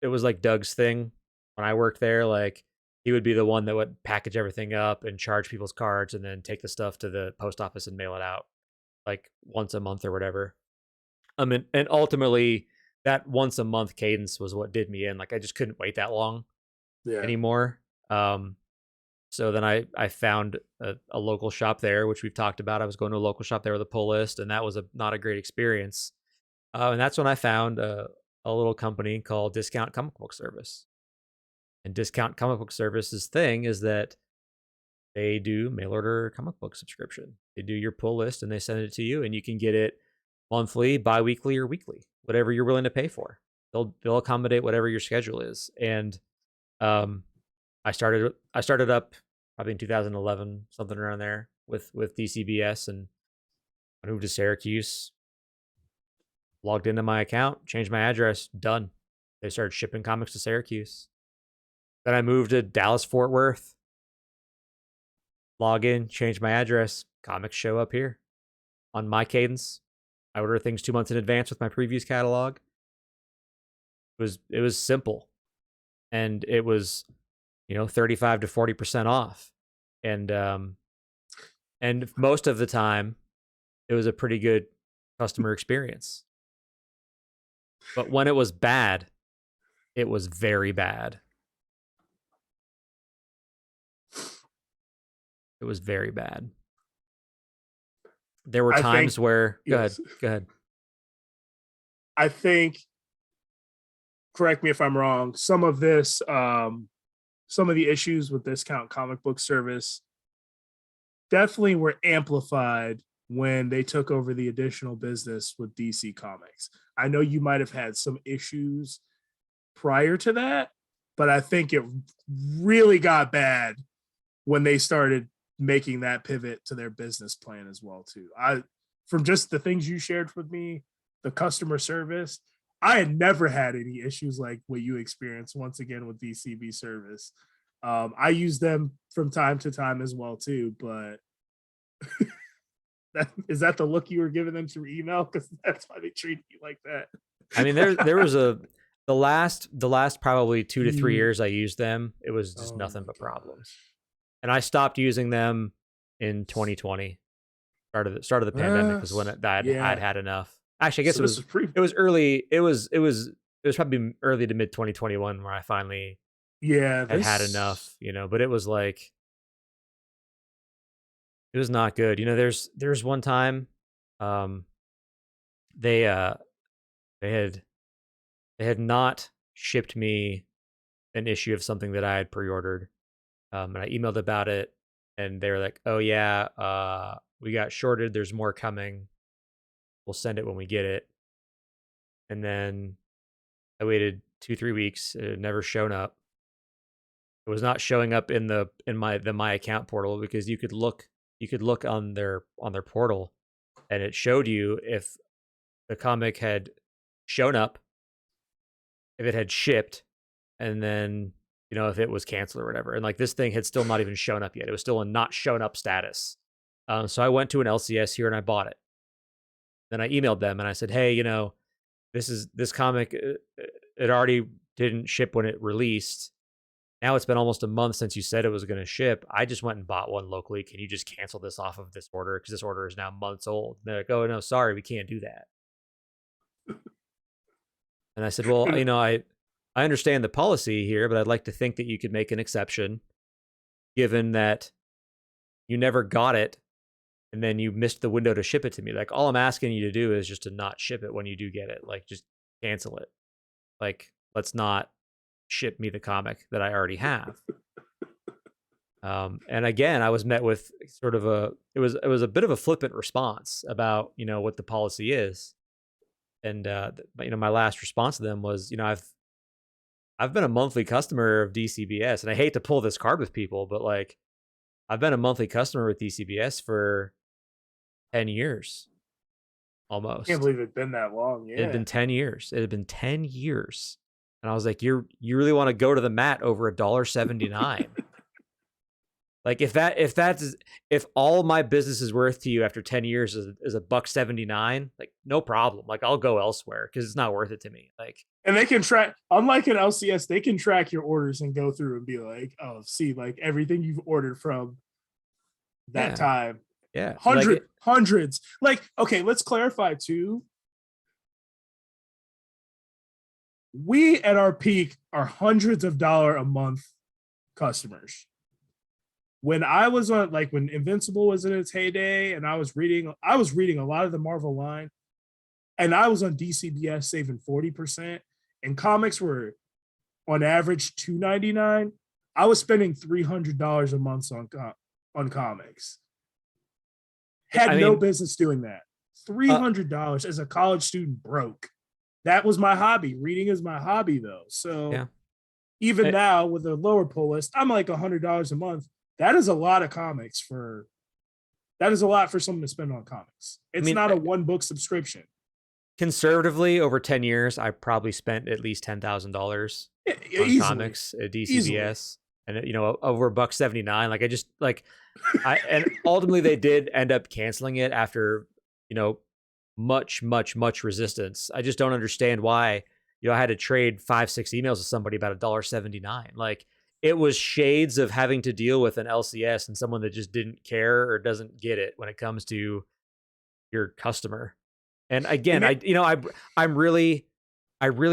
it was like Doug's thing when I worked there. Like he would be the one that would package everything up and charge people's cards, and then take the stuff to the post office and mail it out like once a month or whatever. And ultimately that once a month cadence was what did me in. Like I just couldn't wait that long anymore. So then I found a local shop there, which we've talked about. I was going to a local shop there with a pull list, and that was not a great experience. And that's when I found a little company called Discount Comic Book Service. And Discount Comic Book Service's thing is that they do mail order comic book subscription. They do your pull list and they send it to you, and you can get it monthly, bi-weekly, or weekly, whatever you're willing to pay for. They'll accommodate whatever your schedule is. And I started up probably in 2011, something around there with DCBS, and I moved to Syracuse, logged into my account, changed my address, done. They started shipping comics to Syracuse. Then I moved to Dallas, Fort Worth, log in, change my address, comics show up here on my cadence. I order things 2 months in advance with my previews catalog. It was simple, and it was 35 to 40% off, and most of the time it was a pretty good customer experience. But when it was bad, it was very bad. It was very bad. There were times where go ahead. I think, correct me if I'm wrong, some of this some of the issues with Discount Comic Book Service definitely were amplified when they took over the additional business with DC Comics. I know you might have had some issues prior to that, but I think it really got bad when they started making that pivot to their business plan as well too. From just the things you shared with me, the customer service, I had never had any issues like what you experienced once again with DCB service. I use them from time to time as well too, but is that the look you were giving them through email? Because that's why they treat you like that. I mean, there was the last probably 2 to 3 years I used them, it was just nothing but problems. And I stopped using them in 2020, start of the pandemic was when I'd had enough. Actually, I guess it was early. It was probably early to mid 2021 where I finally had enough. But it was like, it was not good. There's one time, they had not shipped me an issue of something that I had pre-ordered, and I emailed about it, and they were like, "Oh yeah, we got shorted. There's more coming. We'll send it when we get it." And then I waited 2-3 weeks. It had never shown up. It was not showing up in my account portal, because you could look on their portal, and it showed you if the comic had shown up, if it had shipped, and then if it was canceled or whatever. And like, this thing had still not even shown up yet. It was still in not shown up status. So I went to an LCS here and I bought it. Then I emailed them and I said, hey, this comic, it already didn't ship when it released. Now it's been almost a month since you said it was going to ship. I just went and bought one locally. Can you just cancel this off of this order? Because this order is now months old. And they're like, oh, no, sorry, we can't do that. And I said, well, I understand the policy here, but I'd like to think that you could make an exception, given that you never got it and then you missed the window to ship it to me. Like, all I'm asking you to do is just to not ship it when you do get it. Like, just cancel it. Like, let's not ship me the comic that I already have. And again, I was met with sort of it was a bit of a flippant response about, what the policy is. And, my last response to them was, I've been a monthly customer of DCBS, and I hate to pull this card with people, but like, I've been a monthly customer with DCBS for 10 years almost. I can't believe it'd been that long. Yeah. It had been 10 years. It had been 10 years. And I was like, you really want to go to the mat over $1.79? Like, if all my business is worth to you after 10 years is $1.79, like, no problem. Like, I'll go elsewhere because it's not worth it to me. Like, and they can track, unlike an LCS, they can track your orders and go through and be like, oh, see, like, everything you've ordered from that time. Yeah. Hundreds. Like, okay, let's clarify too. We at our peak are hundreds of dollars a month customers. When I was on, like, when Invincible was in its heyday, and I was reading a lot of the Marvel line, and I was on DCBS saving 40%, and comics were on average $2.99. I was spending $300 a month on comics. Had no business doing that. $300 as a college student, broke. That was my hobby. Reading is my hobby, though. So even now with a lower pull list, I'm like $100 a month. That is a lot of comics that is a lot for someone to spend on comics. It's not a one book subscription. Conservatively, over 10 years, I probably spent at least $10,000 on comics at DCBS. Easily. And over $1.79. Like, I just and ultimately they did end up canceling it after, much resistance. I just don't understand why, I had to trade 5-6 emails with somebody about $1.79. Like, it was shades of having to deal with an LCS and someone that just didn't care or doesn't get it when it comes to your customer. And again, I really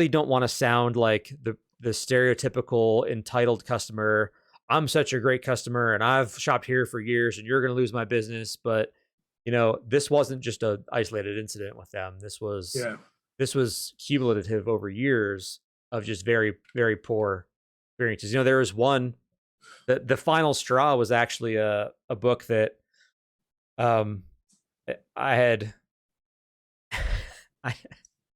don't want to sound like the stereotypical entitled customer. I'm such a great customer and I've shopped here for years and you're going to lose my business. But, this wasn't just an isolated incident with them. This was cumulative over years of just very, very poor experiences. There was one, the final straw was actually a book that I had.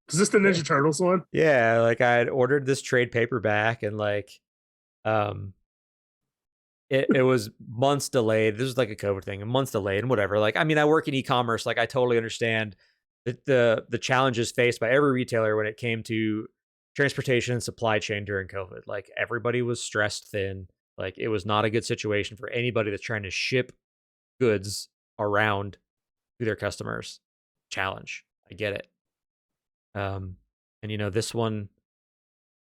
Is this the Ninja Turtles one? Yeah, like, I had ordered this trade paperback and like, it was months delayed. This was like a COVID thing, and months delayed and whatever. Like, I mean, I work in e-commerce. Like, I totally understand the challenges faced by every retailer when it came to transportation and supply chain during COVID. Like, everybody was stressed thin. Like, it was not a good situation for anybody that's trying to ship goods around to their customers. Challenge. I get it. And this one,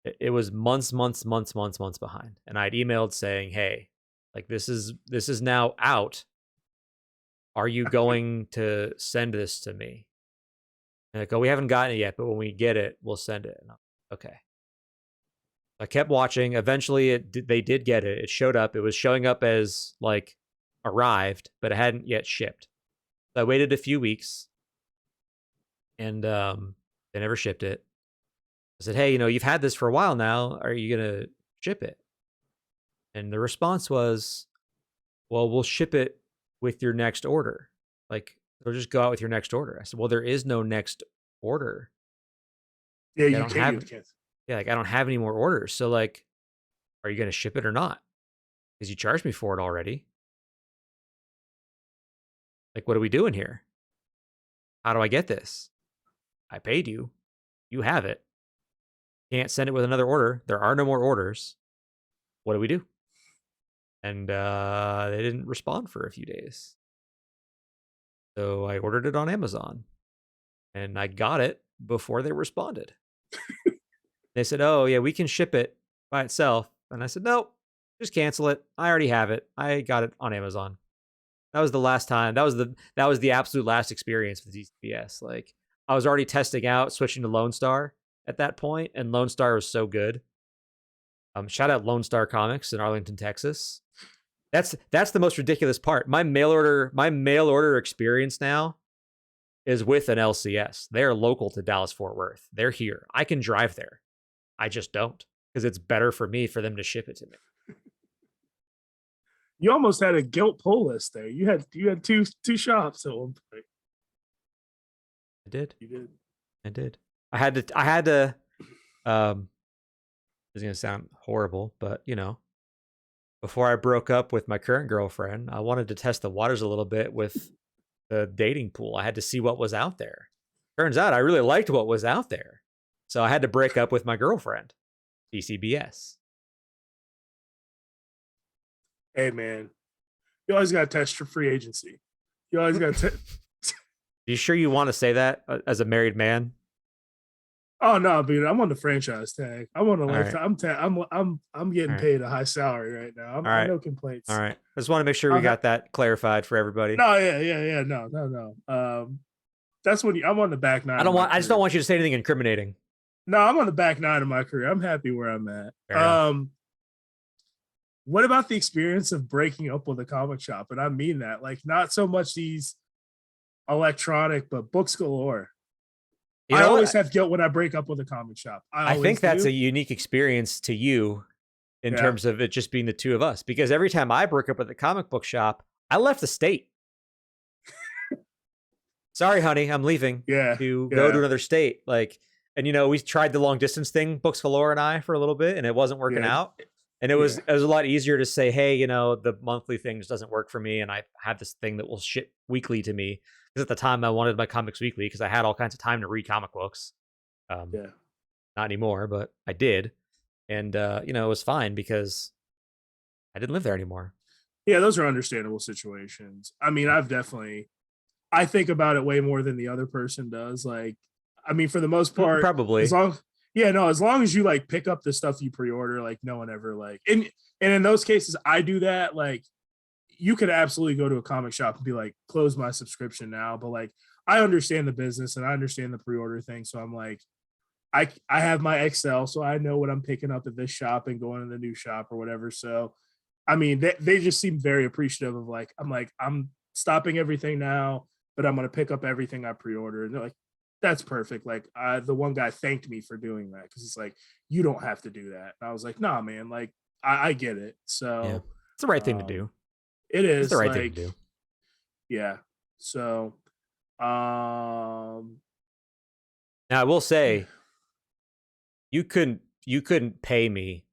it was months behind. And I'd emailed saying, hey, like, this is now out. Are you going to send this to me? And I go, we haven't gotten it yet, but when we get it, we'll send it. And I'm like, okay. I kept watching. Eventually they did get it. It showed up. It was showing up as like arrived, but it hadn't yet shipped. So I waited a few weeks and they never shipped it. I said, hey, you've had this for a while now. Are you going to ship it? And the response was, well, we'll ship it with your next order. Like, it'll just go out with your next order. I said, well, there is no next order. Yeah, you can't. yeah, like I don't have any more orders. So like, are you going to ship it or not? Because you charged me for it already. Like, what are we doing here? How do I get this? I paid you. You have it. Can't send it with another order. There are no more orders. What do we do? And they didn't respond for a few days. So I ordered it on Amazon and I got it before they responded. They said, oh, yeah, we can ship it by itself. And I said, nope, just cancel it. I already have it. I got it on Amazon. That was the last time. That was the absolute last experience with DCBS. Like I was already testing out switching to Lone Star at that point, and Lone Star was so good. Shout out Lone Star Comics in Arlington, Texas. That's the most ridiculous part. My mail order experience now is with an LCS. They're local to Dallas Fort Worth. They're here. I can drive there. I just don't because it's better for me for them to ship it to me. You almost had a guilt pull list there. You had two shops at one point. I did. You did. I did. I had to it's gonna sound horrible, but you know, before I broke up with my current girlfriend, I wanted to test the waters a little bit with the dating pool. I had to see what was out there. Turns out I really liked what was out there. So I had to break up with my girlfriend. DCBS. Hey man, you always got to test your free agency. You always got to. You sure you want to say that as a married man? Oh no, dude! I'm on the franchise tag. I'm on a lifetime. Right. I'm getting paid a high salary right now. I'm no complaints. All right. I just want to make sure we got that clarified for everybody. No, yeah. No. That's when I'm on the back nine. I just don't want you to say anything incriminating. No, I'm on the back nine of my career. I'm happy where I'm at. What about the experience of breaking up with a comic shop? And I mean that, like, not so much these electronic, but books galore. I always have guilt when I break up with a comic shop. I think that's a unique experience to you in terms of it just being the two of us. Because every time I broke up with a comic book shop, I left the state. Sorry, honey, I'm leaving to go to another state. Like, and you know, we tried the long distance thing, Books Galore and I, for a little bit, and it wasn't working out. And it was a lot easier to say, hey, you know, the monthly thing just doesn't work for me, and I have this thing that will ship weekly to me. Because at the time I wanted my comics weekly because I had all kinds of time to read comic books. Not anymore, but I did. And, you know, it was fine because I didn't live there anymore. Yeah, those are understandable situations. I mean, I think about it way more than the other person does. Like, I mean, for the most part, probably. As long as you like pick up the stuff you pre-order, like no one ever like, and in those cases, I do that. Like, you could absolutely go to a comic shop and be like, close my subscription now. But like, I understand the business and I understand the pre-order thing. So I'm like, I have my Excel, so I know what I'm picking up at this shop and going to the new shop or whatever. So, I mean, they just seem very appreciative of like, I'm stopping everything now, but I'm going to pick up everything I pre-ordered. And they're like, that's perfect. Like, the one guy thanked me for doing that. Cause it's like, you don't have to do that. And I was like, nah, man, like I get it. So it's the right thing to do. It is the right thing to do. Yeah. So, now I will say, you couldn't pay me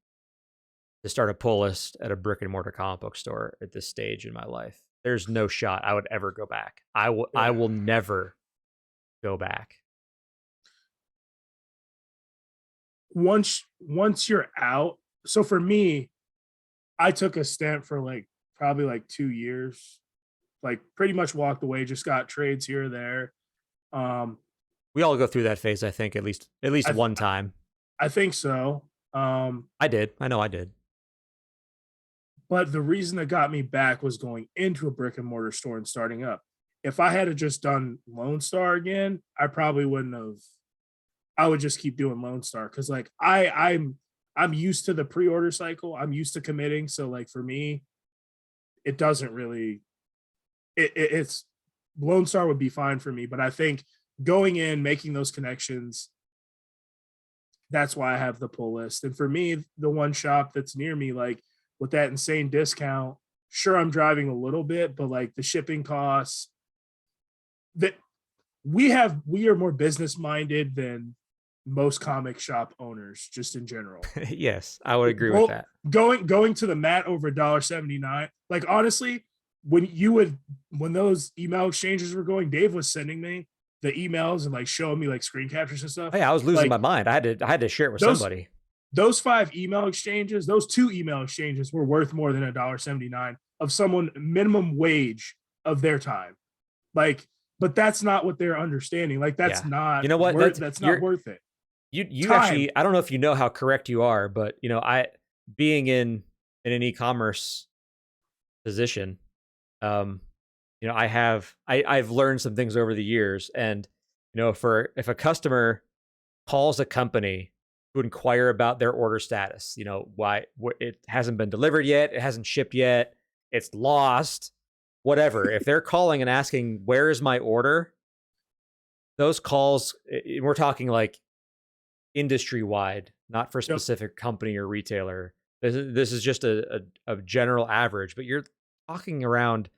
to start a pull list at a brick and mortar comic book store at this stage in my life. There's no shot I would ever go back. I will never go back. Once you're out. So for me, I took a stint for like probably like 2 years, like pretty much walked away, just got trades here or there. We all go through that phase, I think, at least one time. I think so. I did. I know I did. But the reason that got me back was going into a brick and mortar store and starting up. If I had just done Lone Star again, I probably wouldn't have. I would just keep doing Lone Star because like I'm used to the pre-order cycle. I'm used to committing. So like for me, it doesn't really. It's Lone Star would be fine for me, but I think going in, making those connections, that's why I have the pull list. And for me, the one shop that's near me, like with that insane discount, sure, I'm driving a little bit, but like the shipping costs that we are more business minded than most comic shop owners, just in general. Yes, I would agree with that. Going to the mat over $1.79. Like honestly, when those email exchanges were going, Dave was sending me the emails and like showing me like screen captures and stuff. Hey, I was losing Like my mind. I had to share it with those somebody. those five email exchanges, those two email exchanges were worth more than $1.79 of someone minimum wage of their time. Like, but that's not what they're understanding. Like Yeah. You not know what? worth that's not worth it. You Time. actually, I don't know if you know how correct you are, but I being in an e-commerce position, um, I've learned some things over the years, and for if a customer calls a company to inquire about their order status, why it hasn't been delivered yet, it hasn't shipped yet, it's lost, whatever. If they're calling and asking where is my order, those calls, we're talking like industry wide, not for a Yep. specific company or retailer. This is just a general average, but you're talking around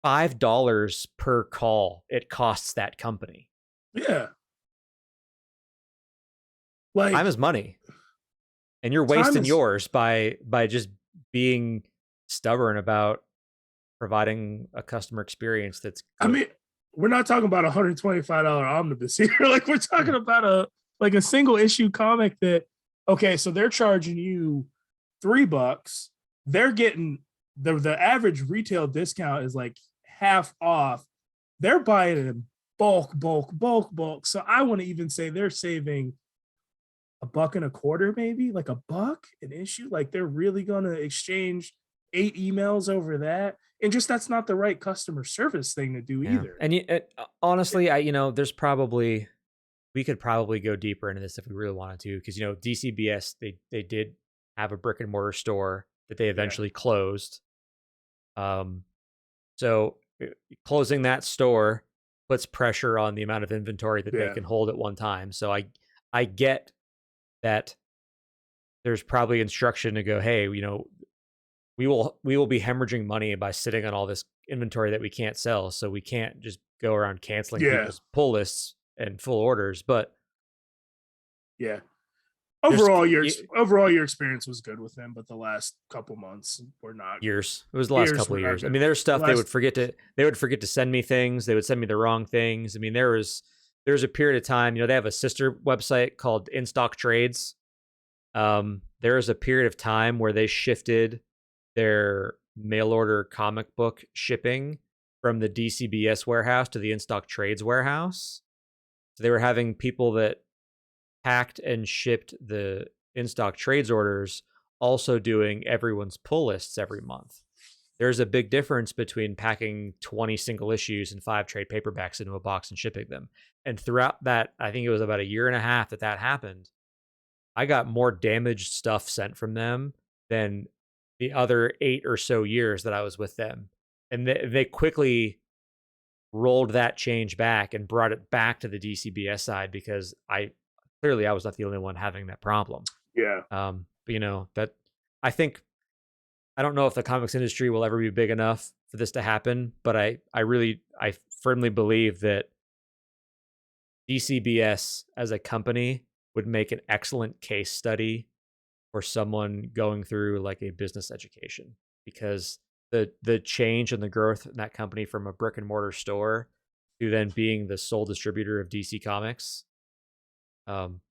$5 per call it costs that company. Yeah. Time Like is money, and you're time wasting is yours by just being stubborn about providing a customer experience that's I good. mean, we're not talking about $125 omnibus here. Like we're talking about a single issue comic that okay, so they're charging you $3. They're getting the average retail discount is like half off. They're buying it in bulk. So I want to even say they're saving $1.25, maybe like $1 an issue. Like they're really gonna exchange 8 emails over that. And just that's not the right customer service thing to do Yeah, either. and honestly, there's probably we could probably go deeper into this if we really wanted to, because DCBS, they did have a brick and mortar store that they Yeah. eventually closed. Um, so closing that store puts pressure on the amount of inventory that they Yeah. can hold at one time. So I get that there's probably instruction to go, hey, we will be hemorrhaging money by sitting on all this inventory that we can't sell, so we can't just go around canceling Yeah. people's pull lists and full orders. But Yeah. there's Overall your experience was good with them, but the last couple months were not years. It was the last years couple were of not years. I good. mean, there's The stuff last they would forget to send me things. They would send me the wrong things. I mean, there's a period of time, they have a sister website called In Stock Trades. There was a period of time where they shifted their mail order comic book shipping from the DCBS warehouse to the In Stock Trades warehouse. So they were having people that packed and shipped the In Stock Trades orders also doing everyone's pull lists every month. There's a big difference between packing 20 single issues and 5 trade paperbacks into a box and shipping them. And throughout that, I think it was about a year and a half that happened, I got more damaged stuff sent from them than the other 8 or so years that I was with them. And they quickly rolled that change back and brought it back to the DCBS side, because I was not the only one having that problem. yeah. But that I think I don't know if the comics industry will ever be big enough for this to happen, but I firmly believe that DCBS as a company would make an excellent case study for someone going through like a business education, because the change and the growth in that company from a brick and mortar store to then being the sole distributor of DC Comics,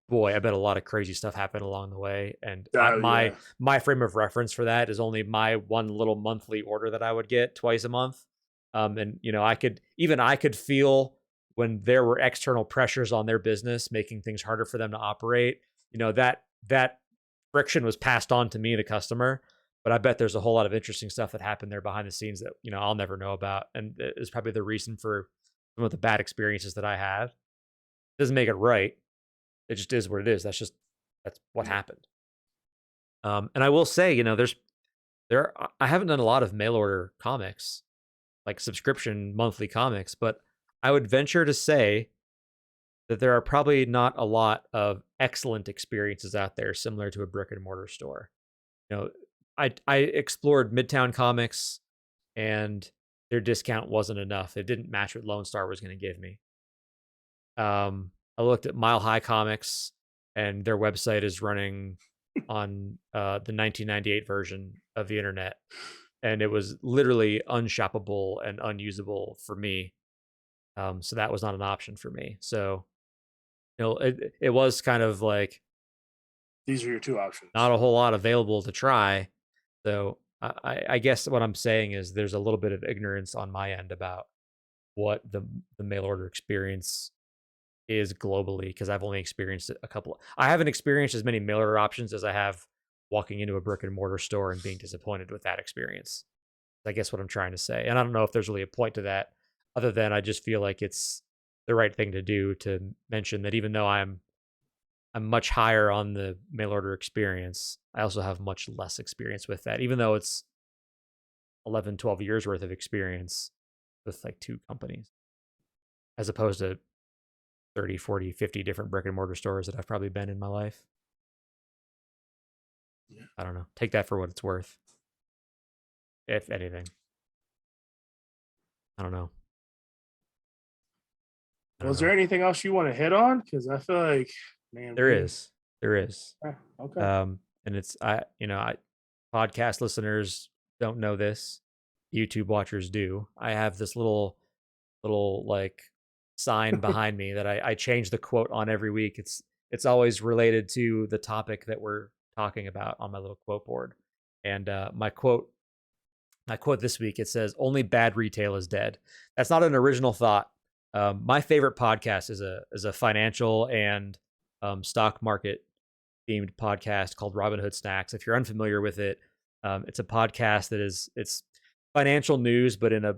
boy, I bet a lot of crazy stuff happened along the way. And Yeah. my frame of reference for that is only my one little monthly order that I would get twice a month. And I could feel when there were external pressures on their business making things harder for them to operate. That friction was passed on to me, the customer. But I bet there's a whole lot of interesting stuff that happened there behind the scenes that I'll never know about, and is probably the reason for some of the bad experiences that I have. Doesn't make it right. It just is what it is. That's what happened. And I will say, I haven't done a lot of mail order comics, like subscription monthly comics, but I would venture to say that there are probably not a lot of excellent experiences out there similar to a brick and mortar store. I explored Midtown Comics, and their discount wasn't enough. It didn't match what Lone Star was going to give me. I looked at Mile High Comics, and their website is running on the 1998 version of the internet, and it was literally unshoppable and unusable for me. So that was not an option for me. So it was kind of like These are your two options. not a whole lot available to try. So I guess what I'm saying is there's a little bit of ignorance on my end about what the mail order experience is globally, because I've only experienced it a couple. I haven't experienced as many mail order options as I have walking into a brick and mortar store and being disappointed with that experience. I guess what I'm trying to say. And I don't know if there's really a point to that, other than I just feel like it's the right thing to do to mention that even though I'm much higher on the mail order experience, I also have much less experience with that, even though it's 11, 12 years worth of experience with like two companies, as opposed to 30, 40, 50 different brick and mortar stores that I've probably been in my life. Yeah. I don't know. Take that for what it's worth, if anything. I don't know. Was there anything else you want to hit on? Because I feel like, man, There is. Okay. And it's podcast listeners don't know this. YouTube watchers do. I have this little like sign behind me that I change the quote on every week. It's always related to the topic that we're talking about on my little quote board. And my quote this week, it says, "Only bad retail is dead." That's not an original thought. My favorite podcast is a financial and stock market themed podcast called Robinhood Snacks. If you're unfamiliar with it, it's a podcast that it's financial news, but in a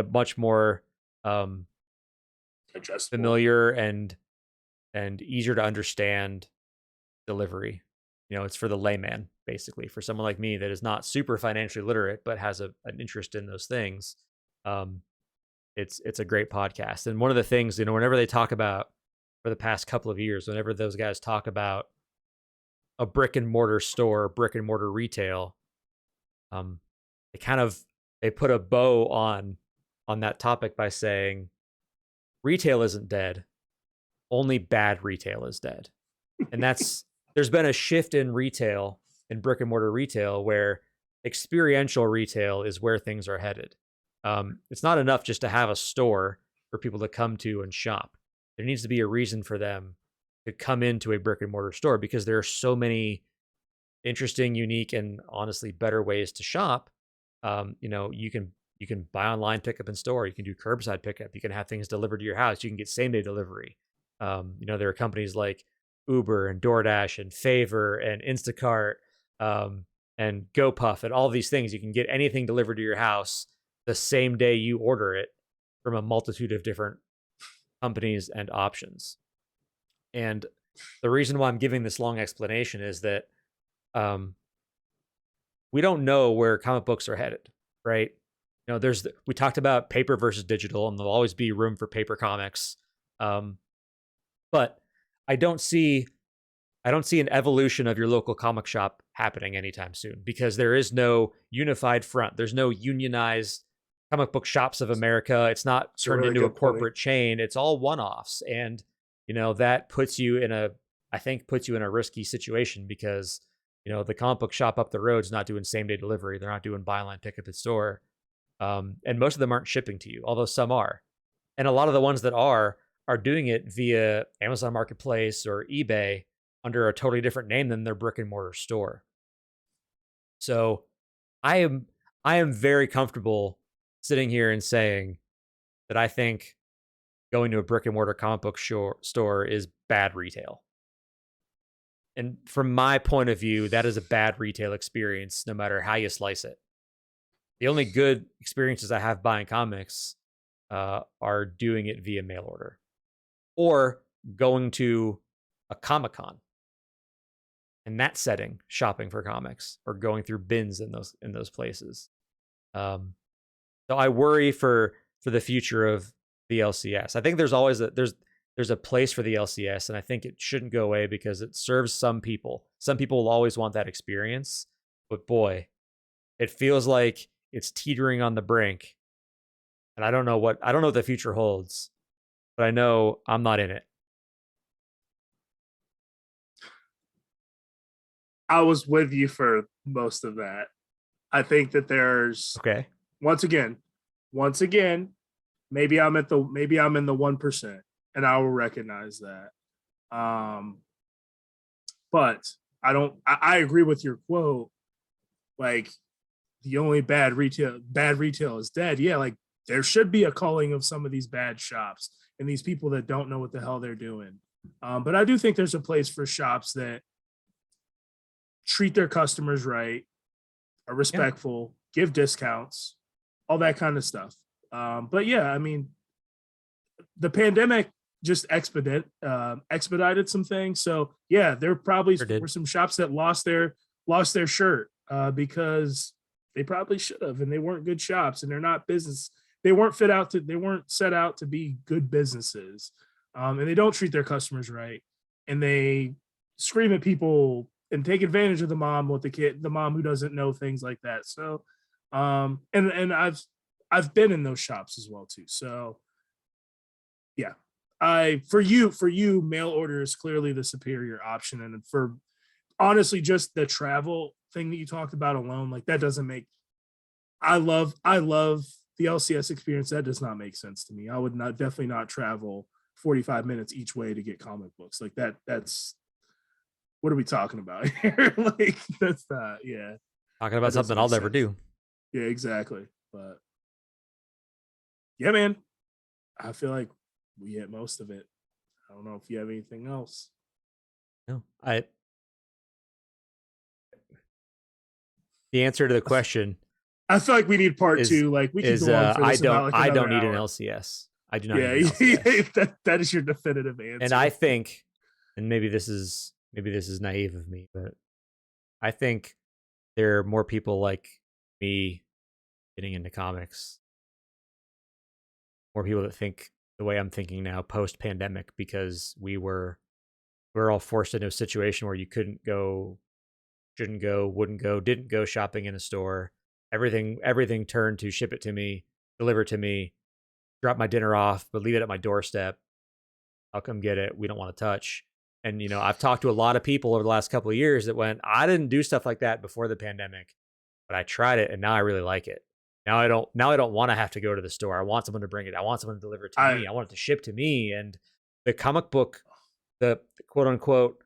much more familiar and easier to understand delivery. It's for the layman, basically, for someone like me that is not super financially literate but has an interest in those things. It's a great podcast. And one of the things, whenever they talk about, for the past couple of years, whenever those guys talk about a brick and mortar store, brick and mortar retail, they put a bow on that topic by saying retail isn't dead, only bad retail is dead. And there's been a shift in retail, in brick and mortar retail, where experiential retail is where things are headed. It's not enough just to have a store for people to come to and shop. There needs to be a reason for them to come into a brick and mortar store, because there are so many interesting, unique, and honestly better ways to shop. You can buy online, pick up in store. You can do curbside pickup. You can have things delivered to your house. You can get same day delivery. There are companies like Uber and DoorDash and Favor and Instacart and GoPuff and all these things. You can get anything delivered to your house the same day you order it, from a multitude of different companies and options. And the reason why I'm giving this long explanation is that we don't know where comic books are headed, right? We talked about paper versus digital, and there'll always be room for paper comics. But I don't see an evolution of your local comic shop happening anytime soon, because there is no unified front. There's no unionized Comic Book Shops of America. It's not turned into a corporate chain. It's all one-offs. And, that puts you in a risky situation, because, the comic book shop up the road is not doing same day delivery. They're not doing buy online, pick up at store. And most of them aren't shipping to you, although some are. And a lot of the ones that are doing it via Amazon Marketplace or eBay under a totally different name than their brick and mortar store. So I am very comfortable sitting here and saying that I think going to a brick and mortar comic book store is bad retail. And from my point of view, that is a bad retail experience, no matter how you slice it. The only good experiences I have buying comics are doing it via mail order, or going to a Comic-Con, in that setting, shopping for comics, or going through bins in those places. So I worry for the future of the LCS. I think there's always there's a place for the LCS, and I think it shouldn't go away, because it serves some people. Some people will always want that experience, but boy, it feels like it's teetering on the brink. And I don't know what the future holds, but I know I'm not in it. I was with you for most of that. I think that there's Okay. once again, maybe I'm in the 1%, and I will recognize that. But I agree with your quote. Like, the only bad retail is dead. Yeah, like there should be a culling of some of these bad shops and these people that don't know what the hell they're doing. But I do think there's a place for shops that treat their customers right, are respectful, give discounts, all that kind of stuff. But yeah, I mean, the pandemic just expedited some things. So yeah, there probably were some shops that lost their shirt because they probably should have, and they weren't good shops, and they're not business. They weren't set out to be good businesses, and they don't treat their customers right, and they scream at people and take advantage of the mom who doesn't know things like that. So, and I've been in those shops as well too. So, yeah, for you, mail order is clearly the superior option, and for honestly, just the travel thing that you talked about alone, like that doesn't make. I love the LCS experience. That does not make sense to me. I would definitely not travel 45 minutes each way to get comic books like that. That's what are we talking about here? Like that's not, yeah. Talking about something I'll never do. Yeah, exactly. But yeah, man, I feel like we hit most of it. I don't know if you have anything else. No, the answer to the question. I feel like we need part two. Like we can go on for this I don't need an LCS. I do not. Yeah, need an LCS. that is your definitive answer. And I think, and maybe this is naive of me, but I think there are more people like me getting into comics. More people that think the way I'm thinking now post pandemic, because we're all forced into a situation where you couldn't go, shouldn't go, wouldn't go, didn't go shopping in a store. Everything turned to ship it to me, deliver it to me, drop my dinner off, but leave it at my doorstep. I'll come get it. We don't want to touch. And, I've talked to a lot of people over the last couple of years that went, I didn't do stuff like that before the pandemic, but I tried it and now I really like it. Now I don't want to have to go to the store. I want someone to bring it. I want someone to deliver it to me. I want it to ship to me. And the comic book, the quote unquote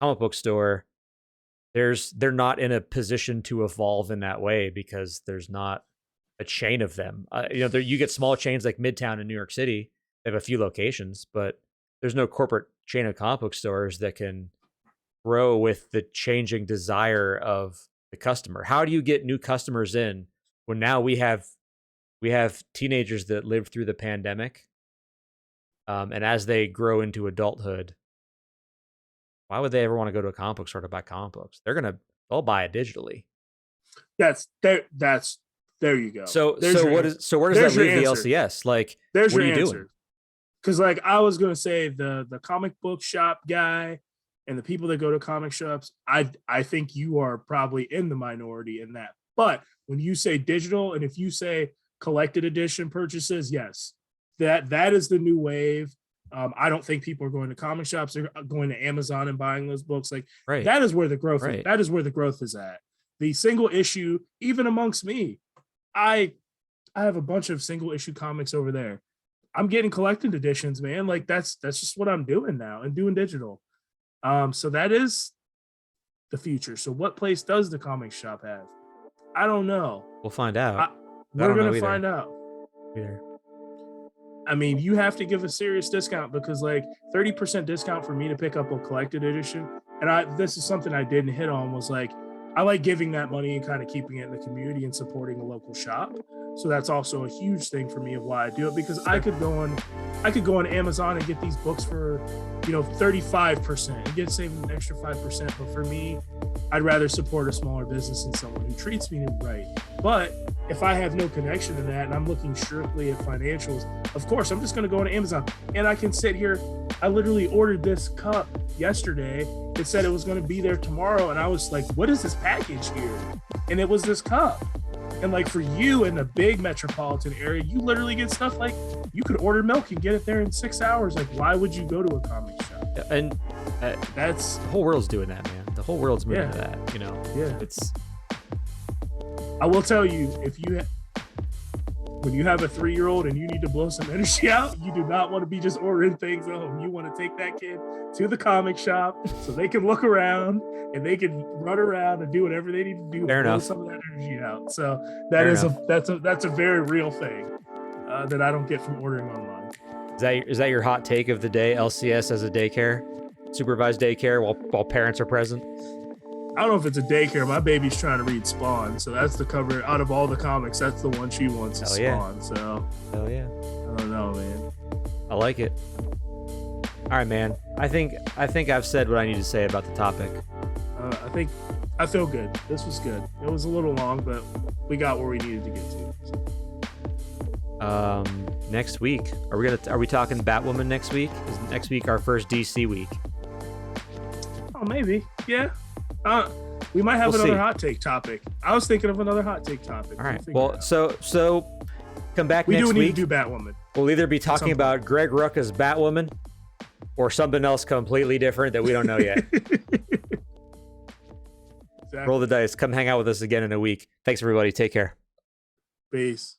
comic book store, they're not in a position to evolve in that way because there's not a chain of them. You get small chains like Midtown in New York City. They have a few locations, but there's no corporate chain of comic book stores that can grow with the changing desire of the customer. How do you get new customers in when now we have teenagers that lived through the pandemic, and as they grow into adulthood, why would they ever want to go to a comic book store to buy comic books? They'll buy it digitally. That's there you go. So where does that leave the LCS? Like, there's what your are you answer. doing? Because like I was gonna say the comic book shop guy and the people that go to comic shops, I think you are probably in the minority in that. But when you say digital and if you say collected edition purchases, yes, that is the new wave. I don't think people are going to comic shops. They're going to Amazon and buying those books. Like that is where the growth is. That is where the growth is at. The single issue, even amongst me, I have a bunch of single issue comics over there. I'm getting collected editions, man. Like that's just what I'm doing now and doing digital. So that is the future. So what place does the comic shop have? I don't know. We'll find out. We're gonna find out. Either. I mean, you have to give a serious discount because like 30% discount for me to pick up a collected edition. And this is something I didn't hit on was like, I like giving that money and kind of keeping it in the community and supporting a local shop. So that's also a huge thing for me of why I do it, because I could go on Amazon and get these books for, 35% and save an extra 5%. But for me, I'd rather support a smaller business and someone who treats me right. But if I have no connection to that and I'm looking strictly at financials, of course, I'm just going to go on Amazon and I can sit here. I literally ordered this cup yesterday. It said it was going to be there tomorrow. And I was like, what is this package here? And it was this cup. And like for you in the big metropolitan area, you literally get stuff like you could order milk and get it there in 6 hours. Like, why would you go to a comic shop? And that's the whole world's doing that, man. The The whole world's moving Yeah. to that. You know, Yeah. it's I will tell you, when you have a 3-year-old and you need to blow some energy out, you do not want to be just ordering things at home. You want to take that kid to the comic shop so they can look around and they can run around and do whatever they need to do to Fair blow enough. some of that energy out. So Fair that's a very real thing that I don't get from ordering online. is that your hot take of the day? LCS as a daycare, supervised daycare while parents are present. I don't know if it's a daycare. My baby's trying to read Spawn, so that's the cover out of all the comics. That's the one she wants is Hell yeah. Spawn. So Hell yeah, I don't know, man. I like it. All right, man. I think I've said what I need to say about the topic. I feel good. This was good. It was a little long, but we got where we needed to get to. Next week, are we talking Batwoman next week? Is next week our first DC week? Oh, maybe. Yeah. We might have We'll another see. hot take topic. I was thinking of another hot take topic. All right. We'll Well, figure it out. so come back we next do need week. to do Batwoman. We'll either be talking some about Greg Rucka's Batwoman or something else completely different that we don't know yet. Exactly. Roll the dice. Come hang out with us again in a week. Thanks, everybody. Take care. Peace.